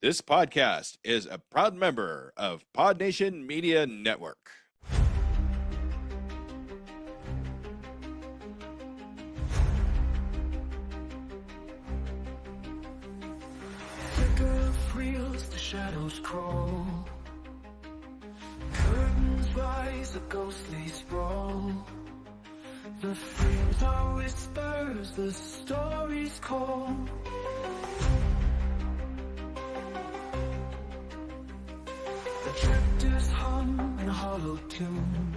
This podcast is a proud member of Pod Nation Media Network. Flicker of reels, the shadows crawl. Curtains rise, a ghostly sprawl. The frames are whispers, the stories call. The drifters hum in a hollow tune.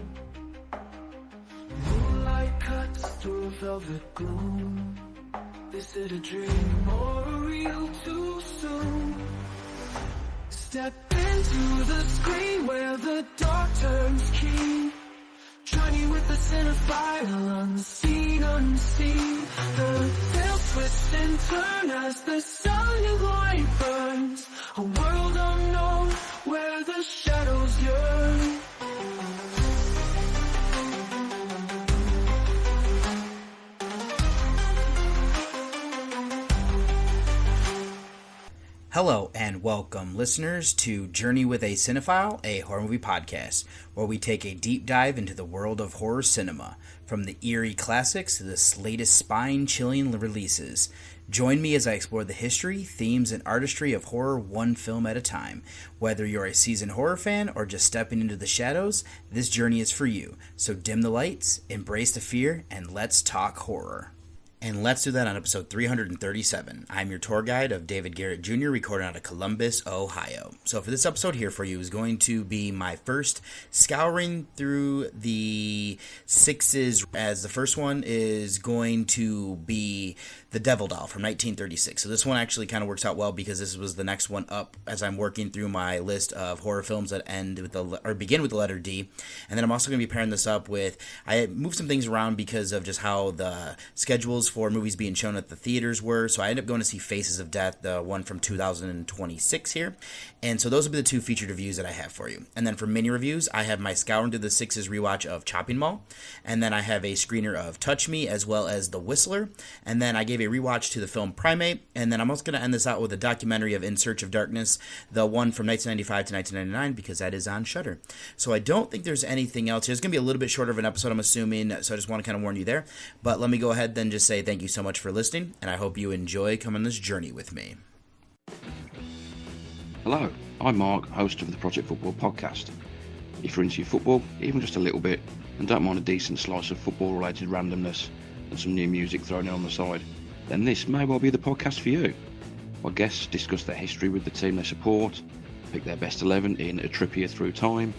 Moonlight cuts through velvet gloom. Is it a dream or a real too soon? Step into the screen where the dark turns keen. Journey with the cinephile, unseen, unseen. The veils twist and turn as the silent light burns. A world unknown where the shadows yearn. Hello and welcome, listeners, to Journey with a Cinephile, a horror movie podcast, where we take a deep dive into the world of horror cinema, from the eerie classics to the latest spine-chilling releases. Join me as I explore the history, themes, and artistry of horror one film at a time. Whether you're a seasoned horror fan or just stepping into the shadows, this journey is for you. So dim the lights, embrace the fear, and let's talk horror. And let's do that on episode 337. I'm your tour guide of David Garrett Jr., recording out of Columbus, Ohio. So for this episode here for you is going to be my first scouring through the sixes, as the first one is going to be The Devil Doll from 1936. So this one actually kind of works out well because this was the next one up as I'm working through my list of horror films that begin with the letter D. And then I'm also going to be pairing this up with, I moved some things around because of just how the schedules for movies being shown at the theaters were. So I ended up going to see Faces of Death, the one from 2026 here. And so those will be the two featured reviews that I have for you. And then for mini reviews, I have my Scouring Through the Sixes rewatch of Chopping Mall. And then I have a screener of Touch Me as well as The Whistler. And then I gave a rewatch to the film Primate. And then I'm also going to end this out with a documentary of In Search of Darkness, the one from 1995 to 1999, because that is on Shudder. So I don't think there's anything else. It's going to be a little bit shorter of an episode, I'm assuming. So I just want to kind of warn you there. But let me go ahead then just say thank you so much for listening, and I hope you enjoy coming on this journey with me. Hello, I'm Mark, host of the Project Football podcast. If you're into your football, even just a little bit, and don't mind a decent slice of football-related randomness and some new music thrown in on the side, then this may well be the podcast for you. My guests discuss their history with the team they support, pick their best 11 in a trip here through time,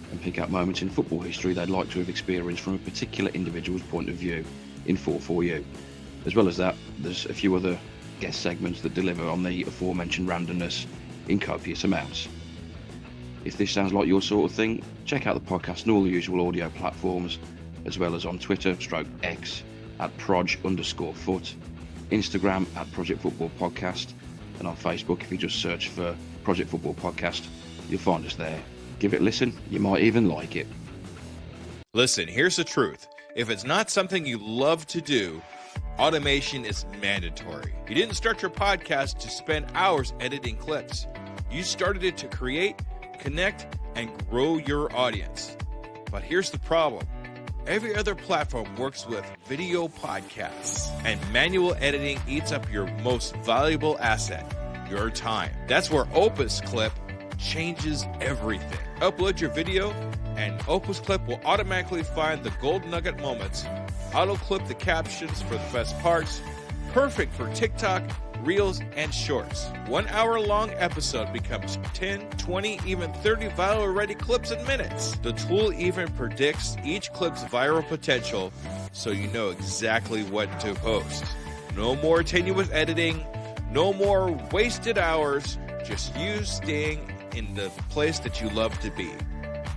and pick out moments in football history they'd like to have experienced from a particular individual's point of view in 4-4-U. As well as that, there's a few other guest segments that deliver on the aforementioned randomness in copious amounts. If this sounds like your sort of thing, check out the podcast on all the usual audio platforms, as well as on Twitter/X at proj_foot, Instagram at Project Football Podcast, and on Facebook, if you just search for Project Football Podcast, you'll find us there. Give it a listen, you might even like it. Listen, here's the truth. If it's not something you love to do, automation is mandatory. You didn't start your podcast to spend hours editing clips. You started it to create, connect, and grow your audience. But here's the problem. Every other platform works with video podcasts, and manual editing eats up your most valuable asset, your time. That's where Opus Clip changes everything. Upload your video, and Opus Clip will automatically find the gold nugget moments, auto-clip the captions for the best parts, perfect for TikTok, Reels, and Shorts. 1 hour-long episode becomes 10, 20, even 30 viral-ready clips in minutes. The tool even predicts each clip's viral potential, so you know exactly what to post. No more tenuous editing, no more wasted hours, just you staying in the place that you love to be,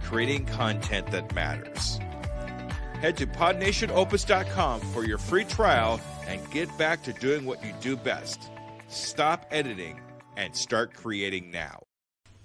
creating content that matters. Head to podnationopus.com for your free trial and get back to doing what you do best. Stop editing and start creating now.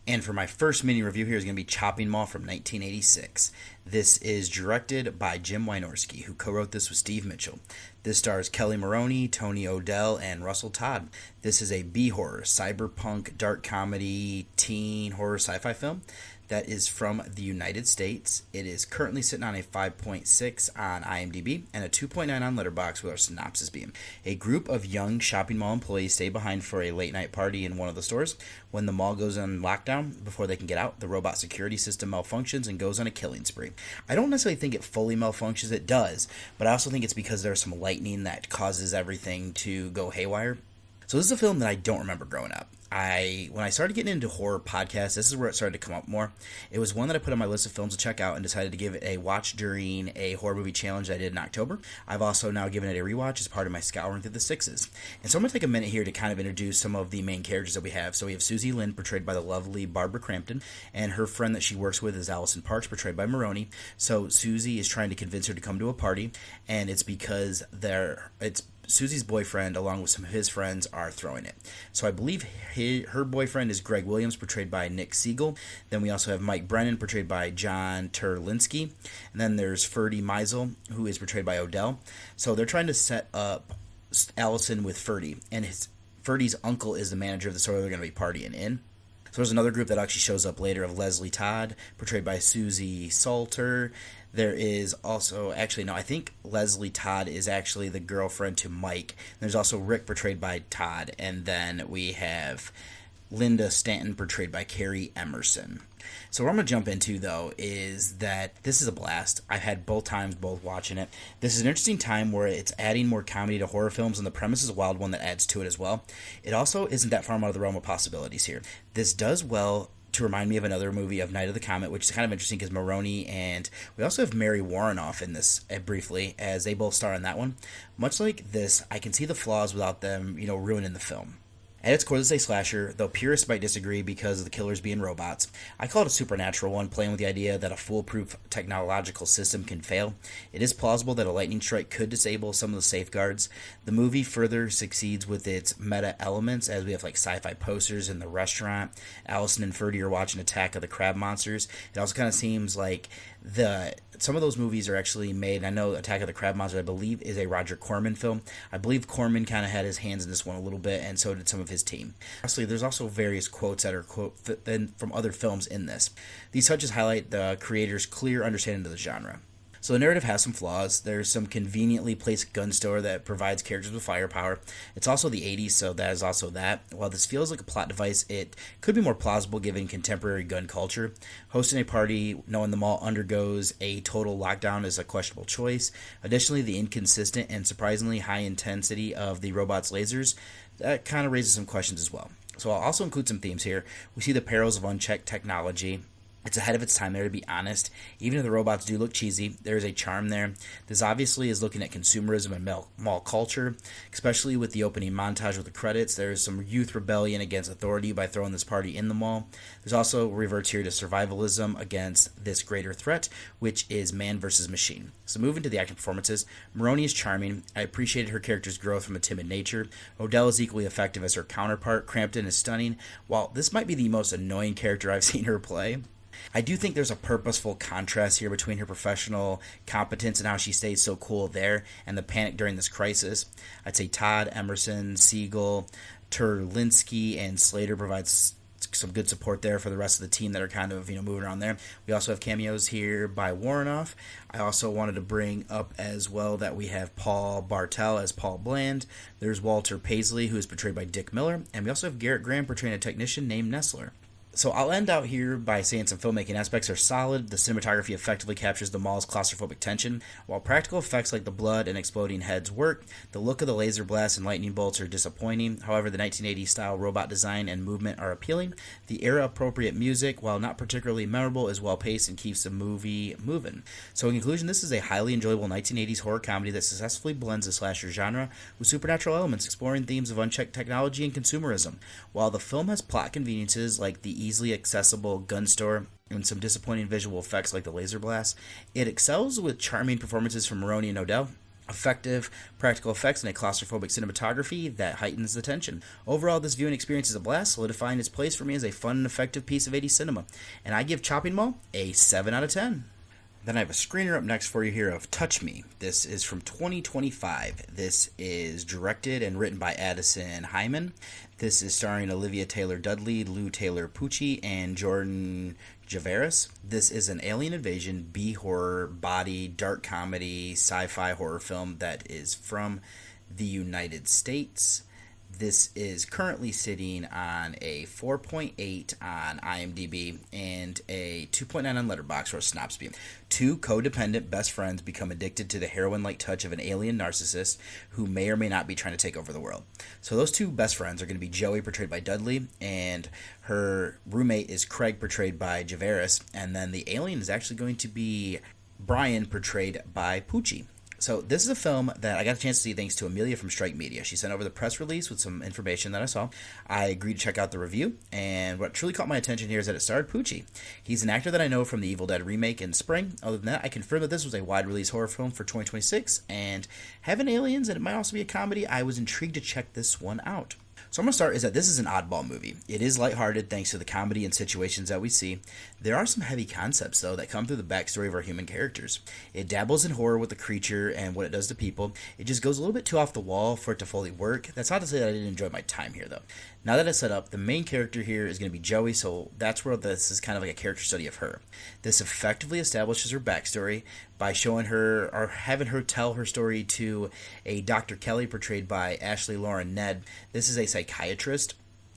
And for my first mini review here is going to be Chopping Mall from 1986. This is directed by Jim Wynorski, who co-wrote this with Steve Mitchell. This stars Kelly Maroney, Tony O'Dell, and Russell Todd. This is a B-horror, cyberpunk, dark comedy, teen horror sci-fi film that is from the United States. It is currently sitting on a 5.6 on IMDb and a 2.9 on Letterboxd, with our synopsis being: a group of young shopping mall employees stay behind for a late night party in one of the stores. When the mall goes on lockdown, before they can get out, the robot security system malfunctions and goes on a killing spree. I don't necessarily think it fully malfunctions, it does, but I also think it's because there's some lightning that causes everything to go haywire. So this is a film that I don't remember growing up. When I started getting into horror podcasts, this is where it started to come up more. It was one that I put on my list of films to check out and decided to give it a watch during a horror movie challenge that I did in October. I've also now given it a rewatch as part of my Scouring through the Sixes. And so I'm going to take a minute here to kind of introduce some of the main characters that we have. So we have Susie Lynn, portrayed by the lovely Barbara Crampton, and her friend that she works with is Allison Parks, portrayed by Maroney. So Susie is trying to convince her to come to a party, and it's because Susie's boyfriend, along with some of his friends, are throwing it. So I believe her boyfriend is Greg Williams, portrayed by Nick Siegel. Then we also have Mike Brennan, portrayed by John Terlinsky. And then there's Ferdy Meisel, who is portrayed by Odell. So they're trying to set up Allison with Ferdy, and Ferdy's uncle is the manager of the store they're going to be partying in. So there's another group that actually shows up later of Leslie Todd, portrayed by Susie Salter. There is also, I think Leslie Todd is actually the girlfriend to Mike. There's also Rick, portrayed by Todd. And then we have Linda Stanton, portrayed by Carrie Emerson. So what I'm going to jump into, though, is that this is a blast. I've had both watching it. This is an interesting time where it's adding more comedy to horror films, and the premise is a wild one that adds to it as well. It also isn't that far out of the realm of possibilities here. This does well to remind me of another movie of Night of the Comet, which is kind of interesting because Maroney and we also have Mary Warrenoff in this briefly, as they both star in that one. Much like this, I can see the flaws without them, ruining the film. At its core, this is a slasher, though purists might disagree because of the killers being robots. I call it a supernatural one, playing with the idea that a foolproof technological system can fail. It is plausible that a lightning strike could disable some of the safeguards. The movie further succeeds with its meta elements, as we have sci-fi posters in the restaurant. Allison and Ferdy are watching Attack of the Crab Monsters. It also kind of seems like some of those movies are actually made. I know Attack of the Crab Monsters, I believe, is a Roger Corman film. I believe Corman kind of had his hands in this one a little bit, and so did some of his team. Lastly, there's also various quotes that are from other films in this. These touches highlight the creator's clear understanding of the genre. So the narrative has some flaws. There's some conveniently placed gun store that provides characters with firepower. It's also the 80s, so that is also that. While this feels like a plot device, it could be more plausible given contemporary gun culture. Hosting a party knowing the mall undergoes a total lockdown is a questionable choice. Additionally, the inconsistent and surprisingly high intensity of the robot's lasers, that kind of raises some questions as well. So I'll also include some themes here. We see the perils of unchecked technology. It's ahead of its time there, to be honest. Even if the robots do look cheesy, there is a charm there. This obviously is looking at consumerism and mall culture, especially with the opening montage with the credits. There is some youth rebellion against authority by throwing this party in the mall. There's also reverts here to survivalism against this greater threat, which is man versus machine. So moving to the acting performances, Maroney is charming. I appreciated her character's growth from a timid nature. Odell is equally effective as her counterpart. Crampton is stunning. While this might be the most annoying character I've seen her play, I do think there's a purposeful contrast here between her professional competence and how she stays so cool there and the panic during this crisis. I'd say Todd, Emerson, Siegel, Terlinsky, and Slater provides some good support there for the rest of the team that are kind of moving around there. We also have cameos here by Warrenoff. I also wanted to bring up as well that we have Paul Bartel as Paul Bland. There's Walter Paisley, who is portrayed by Dick Miller, and we also have Garrett Graham portraying a technician named Nestler. So I'll end out here by saying some filmmaking aspects are solid. The cinematography effectively captures the mall's claustrophobic tension. While practical effects like the blood and exploding heads work, the look of the laser blasts and lightning bolts are disappointing. However, the 1980s style robot design and movement are appealing. The era-appropriate music, while not particularly memorable, is well-paced and keeps the movie moving. So in conclusion, this is a highly enjoyable 1980s horror comedy that successfully blends the slasher genre with supernatural elements, exploring themes of unchecked technology and consumerism. While the film has plot conveniences like the easily accessible gun store and some disappointing visual effects like the laser blast, it excels with charming performances from Maroney and Odell. effective practical effects, and a claustrophobic cinematography that heightens the tension. Overall, this viewing experience is a blast, solidifying its place for me as a fun and effective piece of 80s cinema, and I give Chopping Mall a 7 out of 10. Then I have a screener up next for you here of Touch Me. This is from 2025. This is directed and written by Addison Hyman. This is starring Olivia Taylor-Dudley, Lou Taylor-Pucci, and Jordan Javaris. This is an alien invasion, B-horror, body, dark comedy, sci-fi horror film that is from the United States. This is currently sitting on a 4.8 on IMDb and a 2.9 on Letterboxd or Snopsby. Two codependent best friends become addicted to the heroin-like touch of an alien narcissist who may or may not be trying to take over the world. So those two best friends are going to be Joey, portrayed by Dudley, and her roommate is Craig, portrayed by Javaris, and then the alien is actually going to be Brian, portrayed by Pucci. So this is a film that I got a chance to see thanks to Amelia from Strike Media. She sent over the press release with some information that I saw. I agreed to check out the review, and what truly caught my attention here is that it starred Pucci. He's an actor that I know from the Evil Dead remake in spring. Other than that, I confirmed that this was a wide-release horror film for 2026, and having aliens, and it might also be a comedy, I was intrigued to check this one out. So I'm going to start is that this is an oddball movie. It is lighthearted thanks to the comedy and situations that we see. There are some heavy concepts, though, that come through the backstory of our human characters. It dabbles in horror with the creature and what it does to people. It just goes a little bit too off the wall for it to fully work. That's not to say that I didn't enjoy my time here, though. Now that I set up, the main character here is going to be Joey, so that's where this is kind of like a character study of her. This effectively establishes her backstory by showing her, or having her tell her story to a Dr. Kelly, portrayed by Ashley Lauren Ned. This is a psychiatrist,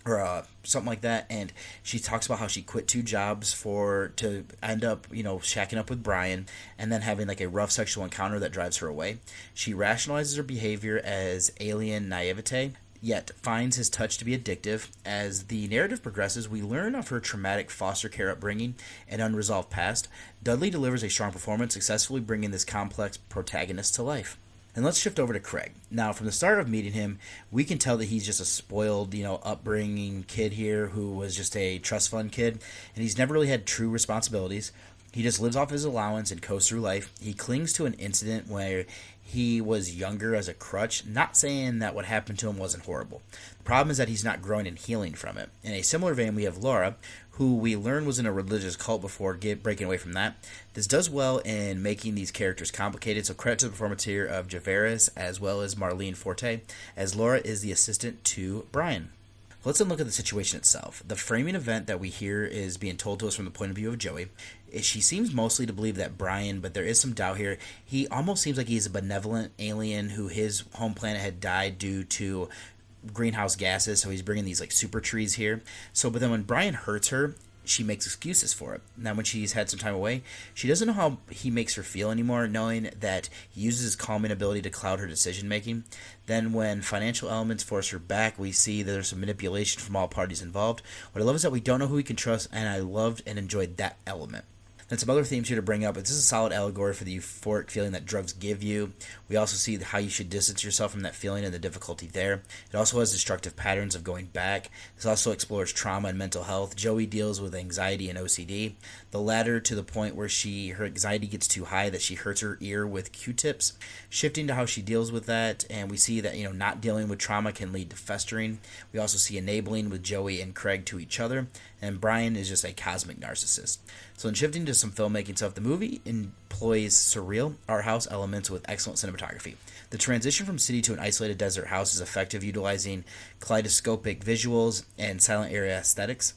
or something like that, and she talks about how she quit 2 jobs to end up, shacking up with Brian, and then having like a rough sexual encounter that drives her away. She rationalizes her behavior as alien naivete, yet finds his touch to be addictive. As the narrative progresses, we learn of her traumatic foster care upbringing and unresolved past. Dudley delivers a strong performance, successfully bringing this complex protagonist to life. And let's shift over to Craig. Now, from the start of meeting him, we can tell that he's just a spoiled, upbringing kid here who was just a trust fund kid, and he's never really had true responsibilities. He just lives off his allowance and coasts through life. He clings to an incident where he was younger as a crutch, not saying that what happened to him wasn't horrible. The problem is that he's not growing and healing from it. In a similar vein, we have Laura, who we learned was in a religious cult before breaking away from that. This does well in making these characters complicated, so credit to the performance here of Javaris as well as Marlene Forte, as Laura is the assistant to Brian. Let's then look at the situation itself. The framing event that we hear is being told to us from the point of view of Joey. She seems mostly to believe that Brian, but there is some doubt here. He almost seems like he's a benevolent alien who his home planet had died due to greenhouse gases, so he's bringing these like super trees here. But then when Brian hurts her, she makes excuses for it. Now, when she's had some time away, she doesn't know how he makes her feel anymore, knowing that he uses his calming ability to cloud her decision-making. Then when financial elements force her back, we see that there's some manipulation from all parties involved. What I love is that we don't know who we can trust, and I loved and enjoyed that element. Then some other themes here to bring up. This is a solid allegory for the euphoric feeling that drugs give you. We also see how you should distance yourself from that feeling and the difficulty there. It also has destructive patterns of going back. This also explores trauma and mental health. Joey deals with anxiety and OCD. The latter to the point where her anxiety gets too high that she hurts her ear with Q-tips. Shifting to how she deals with that, and we see that not dealing with trauma can lead to festering. We also see enabling with Joey and Craig to each other, and Brian is just a cosmic narcissist. So in shifting to some filmmaking stuff, the movie employs surreal art house elements with excellent cinematography. The transition from city to an isolated desert house is effective, utilizing kaleidoscopic visuals and silent area aesthetics.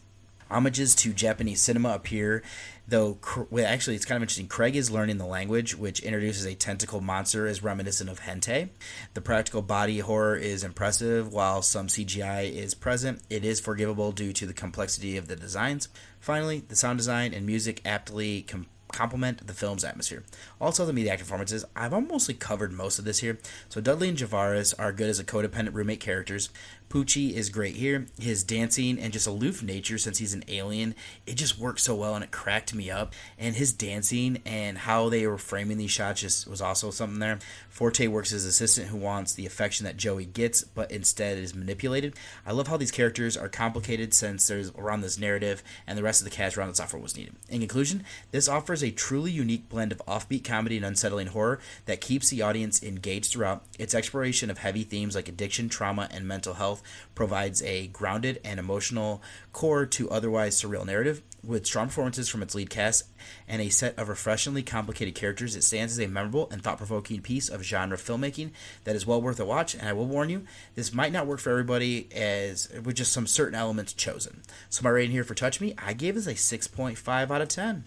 Homages to Japanese cinema appear, though actually it's kind of interesting. Craig is learning the language, which introduces a tentacle monster as reminiscent of hentai. The practical body horror is impressive, while some CGI is present. It is forgivable due to the complexity of the designs. Finally, the sound design and music aptly complement the film's atmosphere. Also, the media acting performances. I've almost covered most of this here. So Dudley and Javaris are good as a codependent roommate characters. Poochie is great here. His dancing and just aloof nature, since he's an alien, it just worked so well and it cracked me up. And his dancing and how they were framing these shots just was also something there. Forte works as assistant who wants the affection that Joey gets, but instead is manipulated. I love how these characters are complicated since there's around this narrative and the rest of the cast around the software was needed. In conclusion, this offers a truly unique blend of offbeat comedy and unsettling horror that keeps the audience engaged throughout. Its exploration of heavy themes like addiction, trauma, and mental health provides a grounded and emotional core to otherwise surreal narrative. With strong performances from its lead cast and a set of refreshingly complicated characters, it stands as a memorable and thought-provoking piece of genre filmmaking that is well worth a watch. And I will warn you, this might not work for everybody, as with just some certain elements chosen. So my rating here for Touch Me, I gave this a 6.5 out of 10.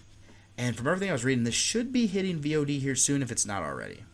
And from everything I was reading, this should be hitting VOD here soon if it's not already.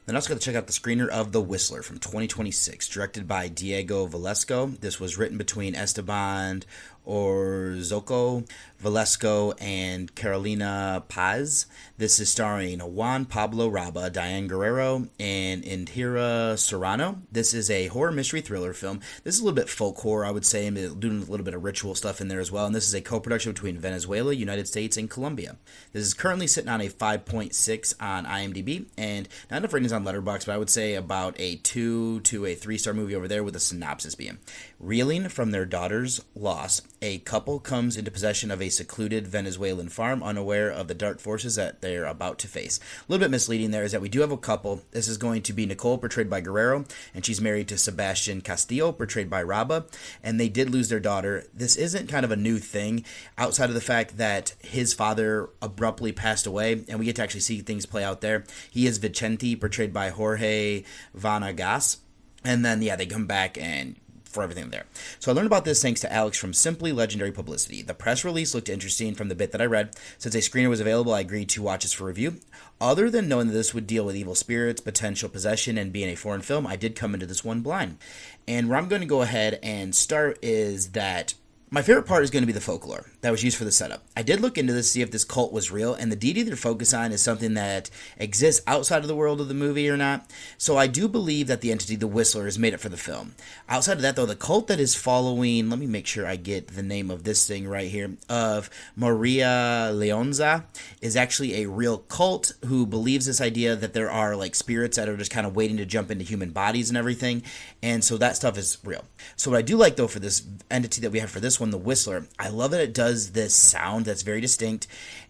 Then I also got to check out the screener of The Whistler from 2026, directed by Diego Velasco. This was written between Esteban Orozco Velasco and Carolina Paz. This is starring Juan Pablo Raba, Diane Guerrero, and Indira Serrano. This is a horror mystery thriller film. This is a little bit folk horror, I would say, and doing a little bit of ritual stuff in there as well. And this is a co-production between Venezuela, United States, and Colombia. This is currently sitting on a 5.6 on IMDb, and not enough ratings on Letterboxd, but I would say about a 2 to a 3-star movie over there, with a synopsis being: reeling from their daughter's loss, a couple comes into possession of a secluded Venezuelan farm, unaware of the dark forces that they're about to face. A little bit misleading there is that we do have a couple. This is going to be Nicole, portrayed by Guerrero, and she's married to Sebastian Castillo, portrayed by Raba, and they did lose their daughter. This isn't kind of a new thing, outside of the fact that his father abruptly passed away, and we get to actually see things play out there. He is Vicente, portrayed by Jorge Vanagas, and then, they come back and for everything there. So I learned about this thanks to Alex from Simply Legendary Publicity. The press release looked interesting from the bit that I read. Since a screener was available, I agreed to watch this for review. Other than knowing that this would deal with evil spirits, potential possession, and being a foreign film, I did come into this one blind. And where I'm going to go ahead and start is that my favorite part is going to be the folklore that was used for the setup. I did look into this to see if this cult was real, and the deity they're focused on is something that exists outside of the world of the movie or not. So I do believe that the entity, the Whistler, is made up for the film. Outside of that, though, the cult that is following, let me make sure I get the name of this thing right here, of Maria Leonza, is actually a real cult who believes this idea that there are like spirits that are just kind of waiting to jump into human bodies and everything. And so that stuff is real. So what I do like, though, for this entity that we have for this one, the Whistler, I love that it does this sound that's very distinct,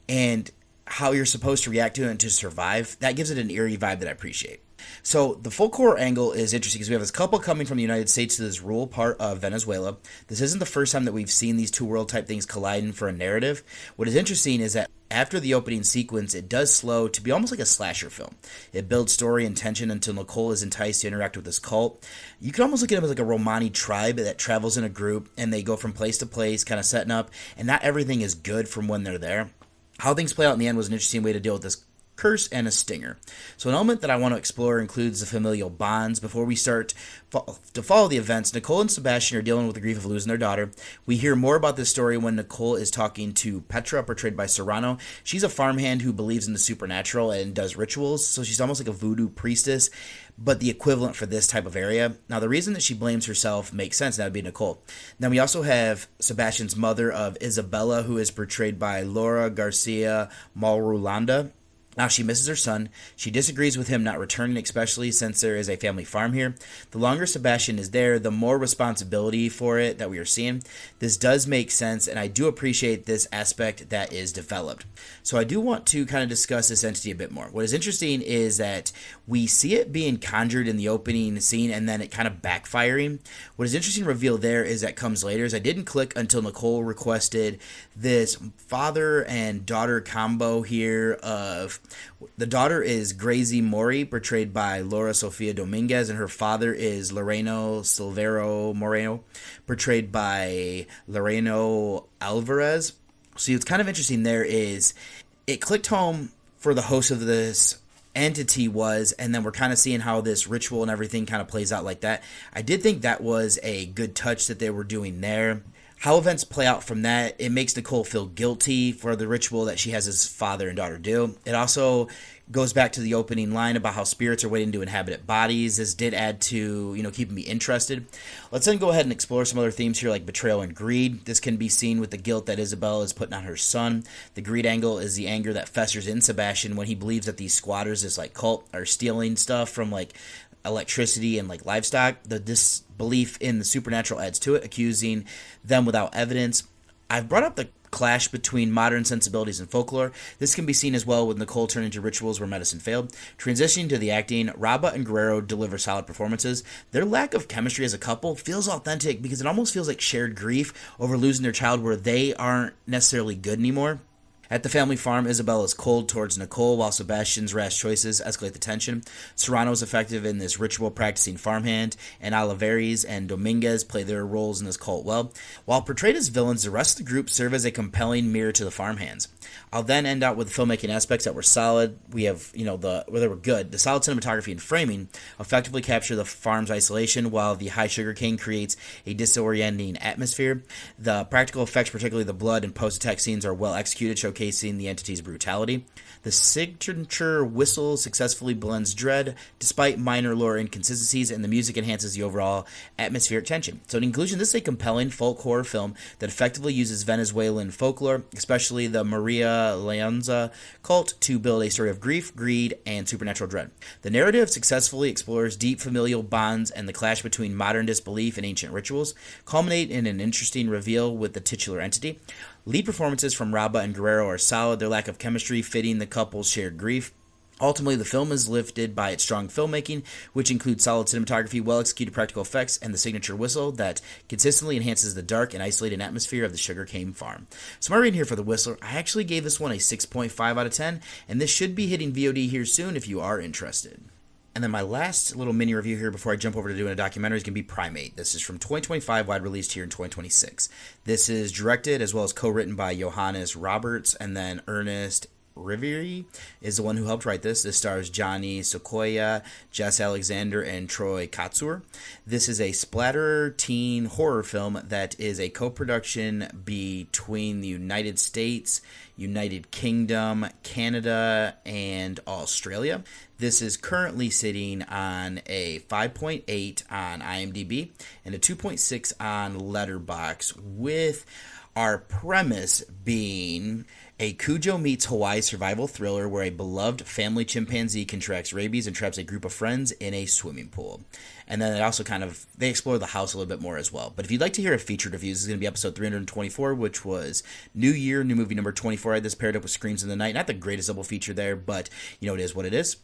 and how you're supposed to react to it and to survive. That gives it an eerie vibe that I appreciate. So the folk horror angle is interesting because we have this couple coming from the United States to this rural part of Venezuela. This isn't the first time that we've seen these two world type things colliding for a narrative. What is interesting is that after the opening sequence, it does slow to be almost like a slasher film. It builds story and tension until Nicole is enticed to interact with this cult. You can almost look at them as like a Romani tribe that travels in a group, and they go from place to place, kind of setting up, and not everything is good from when they're there. How things play out in the end was an interesting way to deal with this curse and a stinger. So an element that I want to explore includes the familial bonds. Before we start to follow the events, Nicole and Sebastian are dealing with the grief of losing their daughter. We hear more about this story when Nicole is talking to Petra, portrayed by Serrano. She's a farmhand who believes in the supernatural and does rituals, so she's almost like a voodoo priestess, but the equivalent for this type of area. Now, the reason that she blames herself makes sense. That would be Nicole. Then we also have Sebastian's mother of Isabella, who is portrayed by Laura Garcia Malrulanda. Now, she misses her son. She disagrees with him not returning, especially since there is a family farm here. The longer Sebastian is there, the more responsibility for it that we are seeing. This does make sense, and I do appreciate this aspect that is developed. So I do want to kind of discuss this entity a bit more. What is interesting is that we see it being conjured in the opening scene and then it kind of backfiring. What is interesting to reveal there is that comes later, is I didn't click until Nicole requested this father and daughter combo here of the daughter is Gracie Mori, portrayed by Laura Sofia Dominguez, and her father is Loreno Silvero Moreno, portrayed by Loreno Alvarez. So what's kind of interesting there is it clicked home for the host of this entity was, and then we're kind of seeing how this ritual and everything kind of plays out like that. I did think that was a good touch that they were doing there. How events play out from that, it makes Nicole feel guilty for the ritual that she has his father and daughter do. It also goes back to the opening line about how spirits are waiting to inhabit bodies. This did add to, keeping me interested. Let's then go ahead and explore some other themes here like betrayal and greed. This can be seen with the guilt that Isabel is putting on her son. The greed angle is the anger that festers in Sebastian when he believes that these squatters, this like cult, are stealing stuff from like electricity and like livestock. The disbelief in the supernatural adds to it, accusing them without evidence. I've brought up the clash between modern sensibilities and folklore. This can be seen as well with Nicole turning to rituals where medicine failed. Transitioning to the acting, Rabba and Guerrero deliver solid performances. Their lack of chemistry as a couple feels authentic because it almost feels like shared grief over losing their child where they aren't necessarily good anymore. At the family farm, Isabel is cold towards Nicole, while Sebastian's rash choices escalate the tension. Serrano is effective in this ritual-practicing farmhand, and Olivares and Dominguez play their roles in this cult well. While portrayed as villains, the rest of the group serve as a compelling mirror to the farmhands. I'll then end out with filmmaking aspects that were solid. We have, they were good. The solid cinematography and framing effectively capture the farm's isolation, while the high sugarcane creates a disorienting atmosphere. The practical effects, particularly the blood and post-attack scenes, are well executed, showcasing the entity's brutality. The signature whistle successfully blends dread, despite minor lore inconsistencies, and the music enhances the overall atmospheric tension. So in conclusion, this is a compelling folk horror film that effectively uses Venezuelan folklore, especially the Maria Leonza cult, to build a story of grief, greed, and supernatural dread. The narrative successfully explores deep familial bonds and the clash between modern disbelief and ancient rituals, culminate in an interesting reveal with the titular entity. Lead performances from Rabba and Guerrero are solid, their lack of chemistry fitting the couple's shared grief. Ultimately, the film is lifted by its strong filmmaking, which includes solid cinematography, well-executed practical effects, and the signature whistle that consistently enhances the dark and isolated atmosphere of the sugarcane farm. So my rating here for The Whistler, I actually gave this one a 6.5 out of 10, and this should be hitting VOD here soon if you are interested. And then my last little mini review here before I jump over to doing a documentary is going to be Primate. This is from 2025, wide released here in 2026. This is directed as well as co-written by Johannes Roberts, and then Ernest Riveri is the one who helped write this. This stars Johnny Sequoia, Jess Alexander, and Troy Kotsur. This is a splatter teen horror film that is a co-production between the United States, United Kingdom, Canada, and Australia. This is currently sitting on a 5.8 on IMDb and a 2.6 on Letterboxd, with our premise being a Cujo meets Hawaii survival thriller where a beloved family chimpanzee contracts rabies and traps a group of friends in a swimming pool. And then it also they explore the house a little bit more as well. But if you'd like to hear a featured review, this is going to be episode 324, which was New Year, new movie number 24. I had this paired up with Screams in the Night. Not the greatest double feature there, but it is what it is.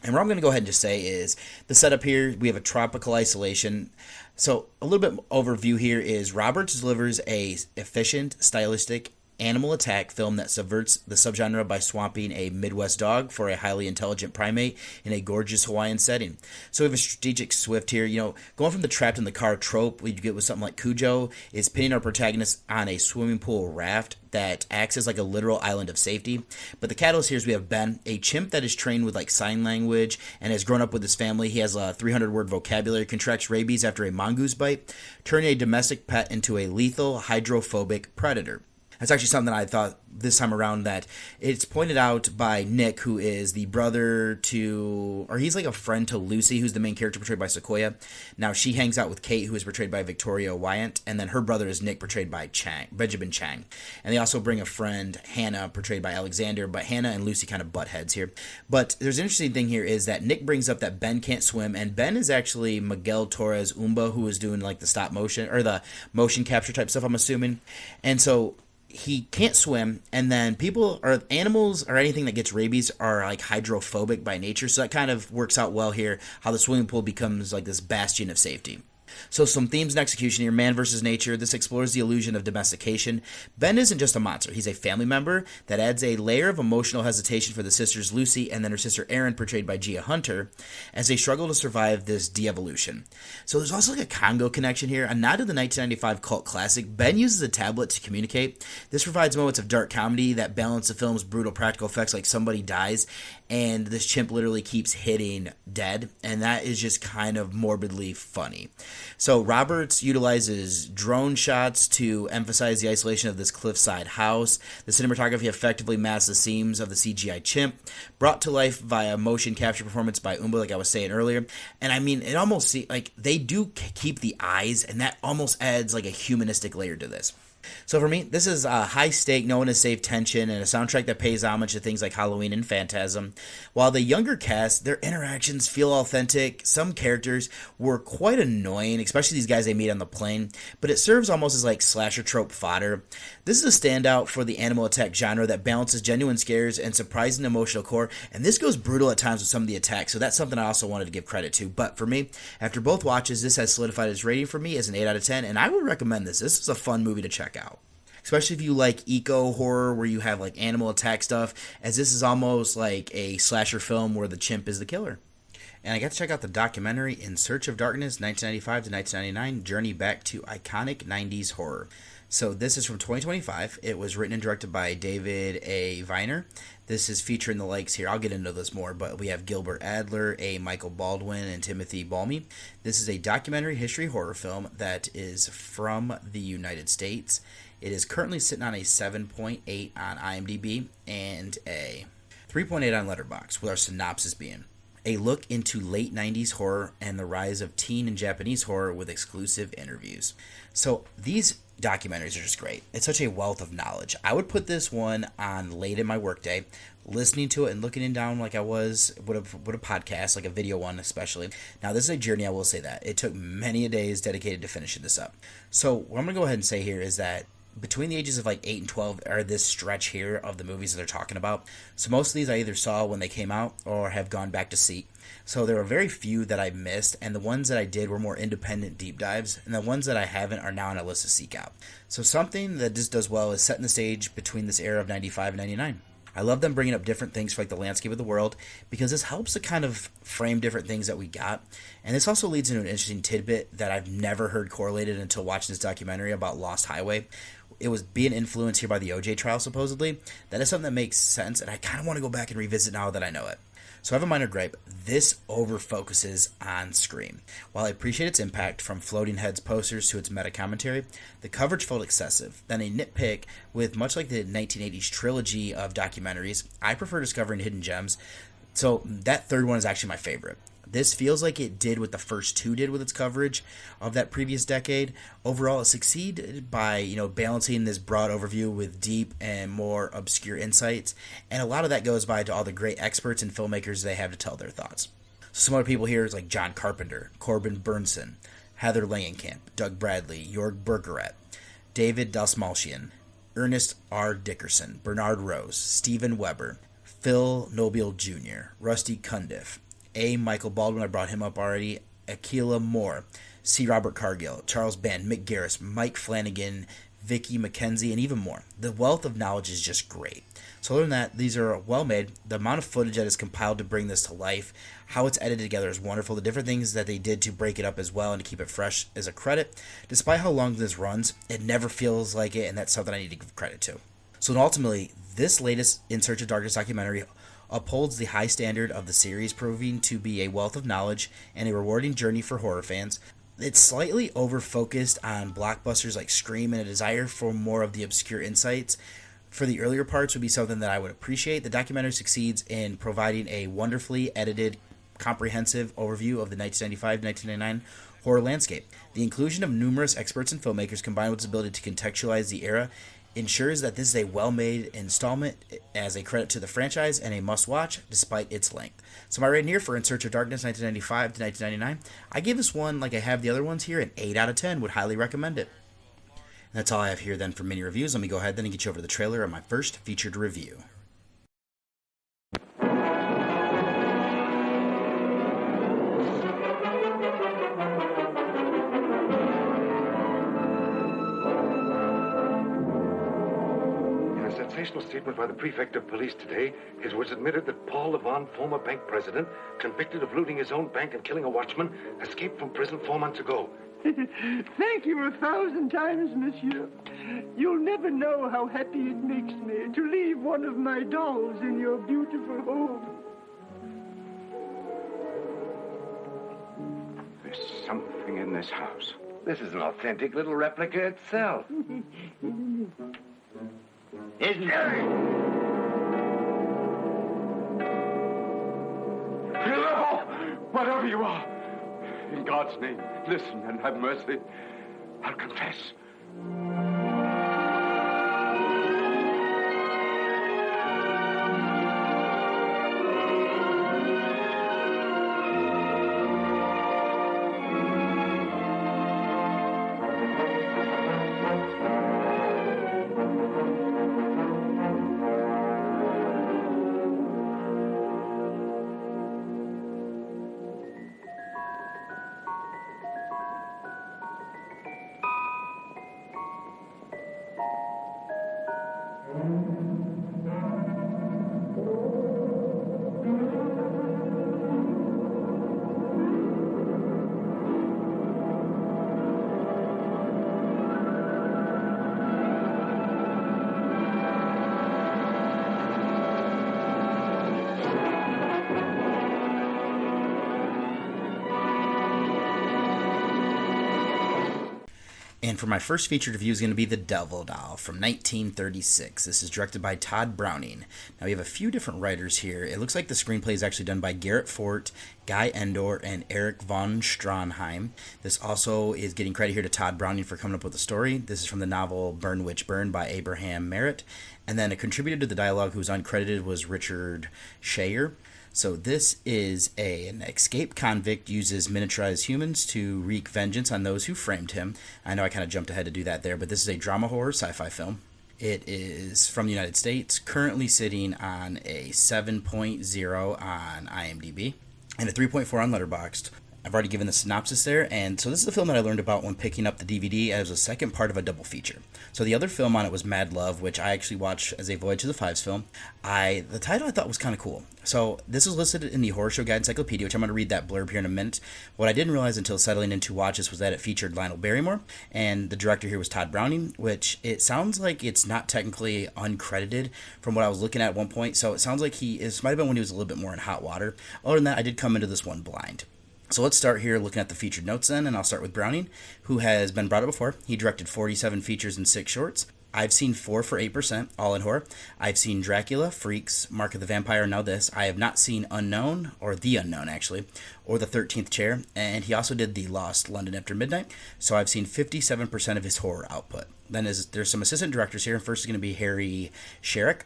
And what I'm going to go ahead and just say is the setup here, we have a tropical isolation. So a little bit overview here is Roberts delivers a efficient, stylistic, animal attack film that subverts the subgenre by swamping a Midwest dog for a highly intelligent primate in a gorgeous Hawaiian setting. So we have a strategic swift here. Going from the trapped in the car trope we get with something like Cujo is pinning our protagonist on a swimming pool raft that acts as like a literal island of safety. But the catalyst here is we have Ben, a chimp that is trained with like sign language and has grown up with his family. He has a 300-word vocabulary, contracts rabies after a mongoose bite, turning a domestic pet into a lethal hydrophobic predator. That's actually something that I thought this time around that it's pointed out by Nick, who is the brother to, or he's like a friend to Lucy, who's the main character portrayed by Sequoia. Now she hangs out with Kate, who is portrayed by Victoria Wyant, and then her brother is Nick, portrayed by Benjamin Chang. And they also bring a friend, Hannah, portrayed by Alexander, but Hannah and Lucy kind of butt heads here. But there's an interesting thing here is that Nick brings up that Ben can't swim, and Ben is actually Miguel Torres Umba, who is doing like the stop motion, or the motion capture type stuff, I'm assuming. And so he can't swim, and then people or animals or anything that gets rabies are like hydrophobic by nature, so that kind of works out well here, how the swimming pool becomes like this bastion of safety. So some themes and execution here. Man versus nature. This explores the illusion of domestication. Ben isn't just a monster. He's a family member that adds a layer of emotional hesitation for the sisters Lucy and then her sister Erin, portrayed by Gia Hunter, as they struggle to survive this de-evolution. So there's also like a Congo connection here. A nod to the 1995 cult classic. Ben uses a tablet to communicate. This provides moments of dark comedy that balance the film's brutal practical effects, like somebody dies and this chimp literally keeps hitting dead, and that is just kind of morbidly funny. So Roberts utilizes drone shots to emphasize the isolation of this cliffside house. The cinematography effectively masks the seams of the CGI chimp, brought to life via motion capture performance by Umba, like I was saying earlier. And I mean, it almost like they do keep the eyes, and that almost adds like a humanistic layer to this. So for me, this is a high stake, no one to save tension, and a soundtrack that pays homage to things like Halloween and Phantasm. While the younger cast, their interactions feel authentic. Some characters were quite annoying, especially these guys they meet on the plane, but it serves almost as like slasher trope fodder. This is a standout for the animal attack genre that balances genuine scares and surprising emotional core, and this goes brutal at times with some of the attacks, so that's something I also wanted to give credit to. But for me, after both watches, this has solidified its rating for me as an 8 out of 10, and I would recommend this. This is a fun movie to check out. Especially if you like eco horror where you have like animal attack stuff, as this is almost like a slasher film where the chimp is the killer. And I got to check out the documentary In Search of Darkness, 1995 to 1999, Journey Back to Iconic 90s Horror. So this is from 2025. It was written and directed by David A. Viner. This is featuring the likes here. I'll get into this more, but we have Gilbert Adler, A. Michael Baldwin, and Timothy Balmy. This is a documentary history horror film that is from the United States. It is currently sitting on a 7.8 on IMDb and a 3.8 on Letterboxd, with our synopsis being a look into late 90s horror and the rise of teen and Japanese horror with exclusive interviews. So these documentaries are just great. It's such a wealth of knowledge. I would put this one on late in my workday, listening to it and looking it down like I was with a podcast, like a video one especially. Now, this is a journey, I will say that. It took many a days dedicated to finishing this up. So what I'm going to go ahead and say here is that between the ages of like 8 and 12 are this stretch here of the movies that they're talking about. So most of these I either saw when they came out or have gone back to see. So there are very few that I missed, and the ones that I did were more independent deep dives, and the ones that I haven't are now on a list to seek out. So something that this does well is setting the stage between this era of 95 and 99. I love them bringing up different things for like the landscape of the world, because this helps to kind of frame different things that we got. And this also leads into an interesting tidbit that I've never heard correlated until watching this documentary about Lost Highway. It was being influenced here by the OJ trial, supposedly. That is something that makes sense, and I kind of want to go back and revisit now that I know it. So I have a minor gripe. This over-focuses on Scream. While I appreciate its impact, from floating heads posters to its meta-commentary, the coverage felt excessive. Then a nitpick, with much like the 1980s trilogy of documentaries, I prefer discovering hidden gems. So that third one is actually my favorite. This feels like it did what the first two did with its coverage of that previous decade. Overall, it succeeded by, balancing this broad overview with deep and more obscure insights. And a lot of that goes by to all the great experts and filmmakers they have to tell their thoughts. Some other people here is like John Carpenter, Corbin Burnson, Heather Langenkamp, Doug Bradley, Jörg Bergerath, David Dalsmalchian, Ernest R. Dickerson, Bernard Rose, Steven Weber, Phil Nobile Jr., Rusty Cundiff, A. Michael Baldwin, I brought him up already, Akilah Moore, C. Robert Cargill, Charles Band, Mick Garris, Mike Flanagan, Vicky McKenzie, and even more. The wealth of knowledge is just great. So other than that, these are well made. The amount of footage that is compiled to bring this to life, how it's edited together is wonderful. The different things that they did to break it up as well and to keep it fresh is a credit. Despite how long this runs, it never feels like it, and that's something I need to give credit to. So ultimately, this latest In Search of Darkness documentary upholds the high standard of the series, proving to be a wealth of knowledge and a rewarding journey for horror fans. It's slightly over-focused on blockbusters like Scream, and a desire for more of the obscure insights for the earlier parts would be something that I would appreciate. The documentary succeeds in providing a wonderfully edited, comprehensive overview of the 1995-1999 horror landscape. The inclusion of numerous experts and filmmakers, combined with its ability to contextualize the era, ensures that this is a well-made installment as a credit to the franchise and a must-watch despite its length. So my rating here for In Search of Darkness 1995 to 1999, I give this one, like I have the other ones here, an 8 out of 10. Would highly recommend it. And that's all I have here then for mini reviews. Let me go ahead then and get you over to the trailer of my first featured review. Statement by the prefect of police today, it was admitted that Paul Levon, former bank president, convicted of looting his own bank and killing a watchman, escaped from prison 4 months ago. Thank you 1,000 times, monsieur. You'll never know how happy it makes me to leave one of my dolls in your beautiful home. There's something in this house. This is an authentic little replica itself. Isn't it? Hello! Whatever you are, in God's name, listen and have mercy. I'll confess. And for my first featured review is going to be The Devil Doll from 1936. This is directed by Todd Browning. Now we have a few different writers here. It looks like the screenplay is actually done by Garrett Fort, Guy Endor, and Eric von Stronheim. This also is getting credit here to Todd Browning for coming up with the story. This is from the novel Burn Witch Burn by Abraham Merritt. And then a contributor to the dialogue who was uncredited was Richard Shayer. So this is an escaped convict uses miniaturized humans to wreak vengeance on those who framed him. I know I kind of jumped ahead to do that there, but this is a drama horror sci-fi film. It is from the United States, currently sitting on a 7.0 on IMDb and a 3.4 on Letterboxd. I've already given the synopsis there, and so this is a film that I learned about when picking up the DVD as a second part of a double feature. So the other film on it was Mad Love, which I actually watched as a Voyage to the Fives film. The title I thought was kind of cool. So this was listed in the Horror Show Guide Encyclopedia, which I'm going to read that blurb here in a minute. What I didn't realize until settling in to watch this was that it featured Lionel Barrymore, and the director here was Todd Browning, which it sounds like it's not technically uncredited from what I was looking at one point. So it sounds like this might have been when he was a little bit more in hot water. Other than that, I did come into this one blind. So let's start here looking at the featured notes then, and I'll start with Browning, who has been brought up before. He directed 47 features and 6 shorts. I've seen 4 for 8%, all in horror. I've seen Dracula, Freaks, Mark of the Vampire, now this. I have not seen Unknown, or The Unknown actually, or The 13th Chair, and he also did The Lost, London After Midnight. So I've seen 57% of his horror output. Then there's some assistant directors here, and first is going to be Harry Sherrick.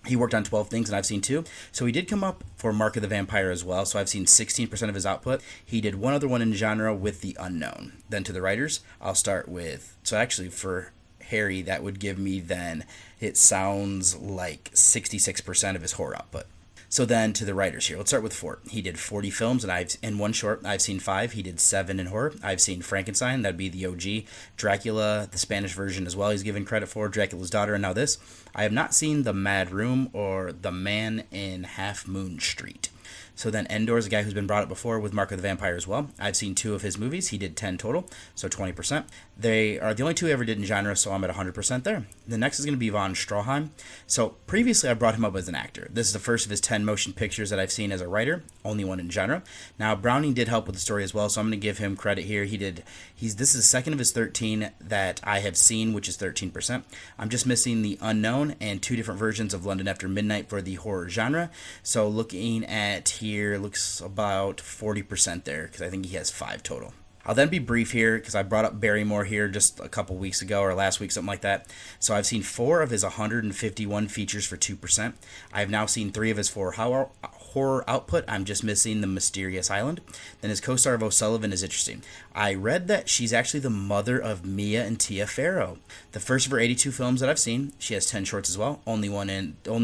He worked on 12 things, and I've seen 2. So he did come up for Mark of the Vampire as well, so I've seen 16% of his output. He did one other one in genre with The Unknown. Then to the writers, I'll start with, so actually for Harry, that would give me then, it sounds like 66% of his horror output. So then to the writers here, let's start with Fort. He did 40 films, and in one short, I've seen 5. He did 7 in horror. I've seen Frankenstein, that'd be the OG. Dracula, the Spanish version as well, he's given credit for. Dracula's Daughter, and now this. I have not seen The Mad Room or The Man in Half Moon Street. So then Endor is a guy who's been brought up before with Mark of the Vampire as well. I've seen 2 of his movies. He did 10 total, so 20%. They are the only 2 I ever did in genre, so I'm at 100% there. The next is going to be von Stroheim. So previously I brought him up as an actor. This is the first of his 10 motion pictures that I've seen as a writer, only one in genre. Now Browning did help with the story as well, so I'm going to give him credit here. This is the second of his 13 that I have seen, which is 13%. I'm just missing The Unknown and 2 different versions of London After Midnight for the horror genre. So looking at here, looks about 40% there, because I think he has 5 total. I'll then be brief here, because I brought up Barrymore here just a couple weeks ago, or last week, something like that. So I've seen 4 of his 151 features for 2%. I have now seen 3 of his 4 horror output. I'm just missing The Mysterious Island. Then his co-star of O'Sullivan is interesting. I read that she's actually the mother of Mia and Tia Farrow. The first of her 82 films that I've seen. She has 10 shorts as well. Only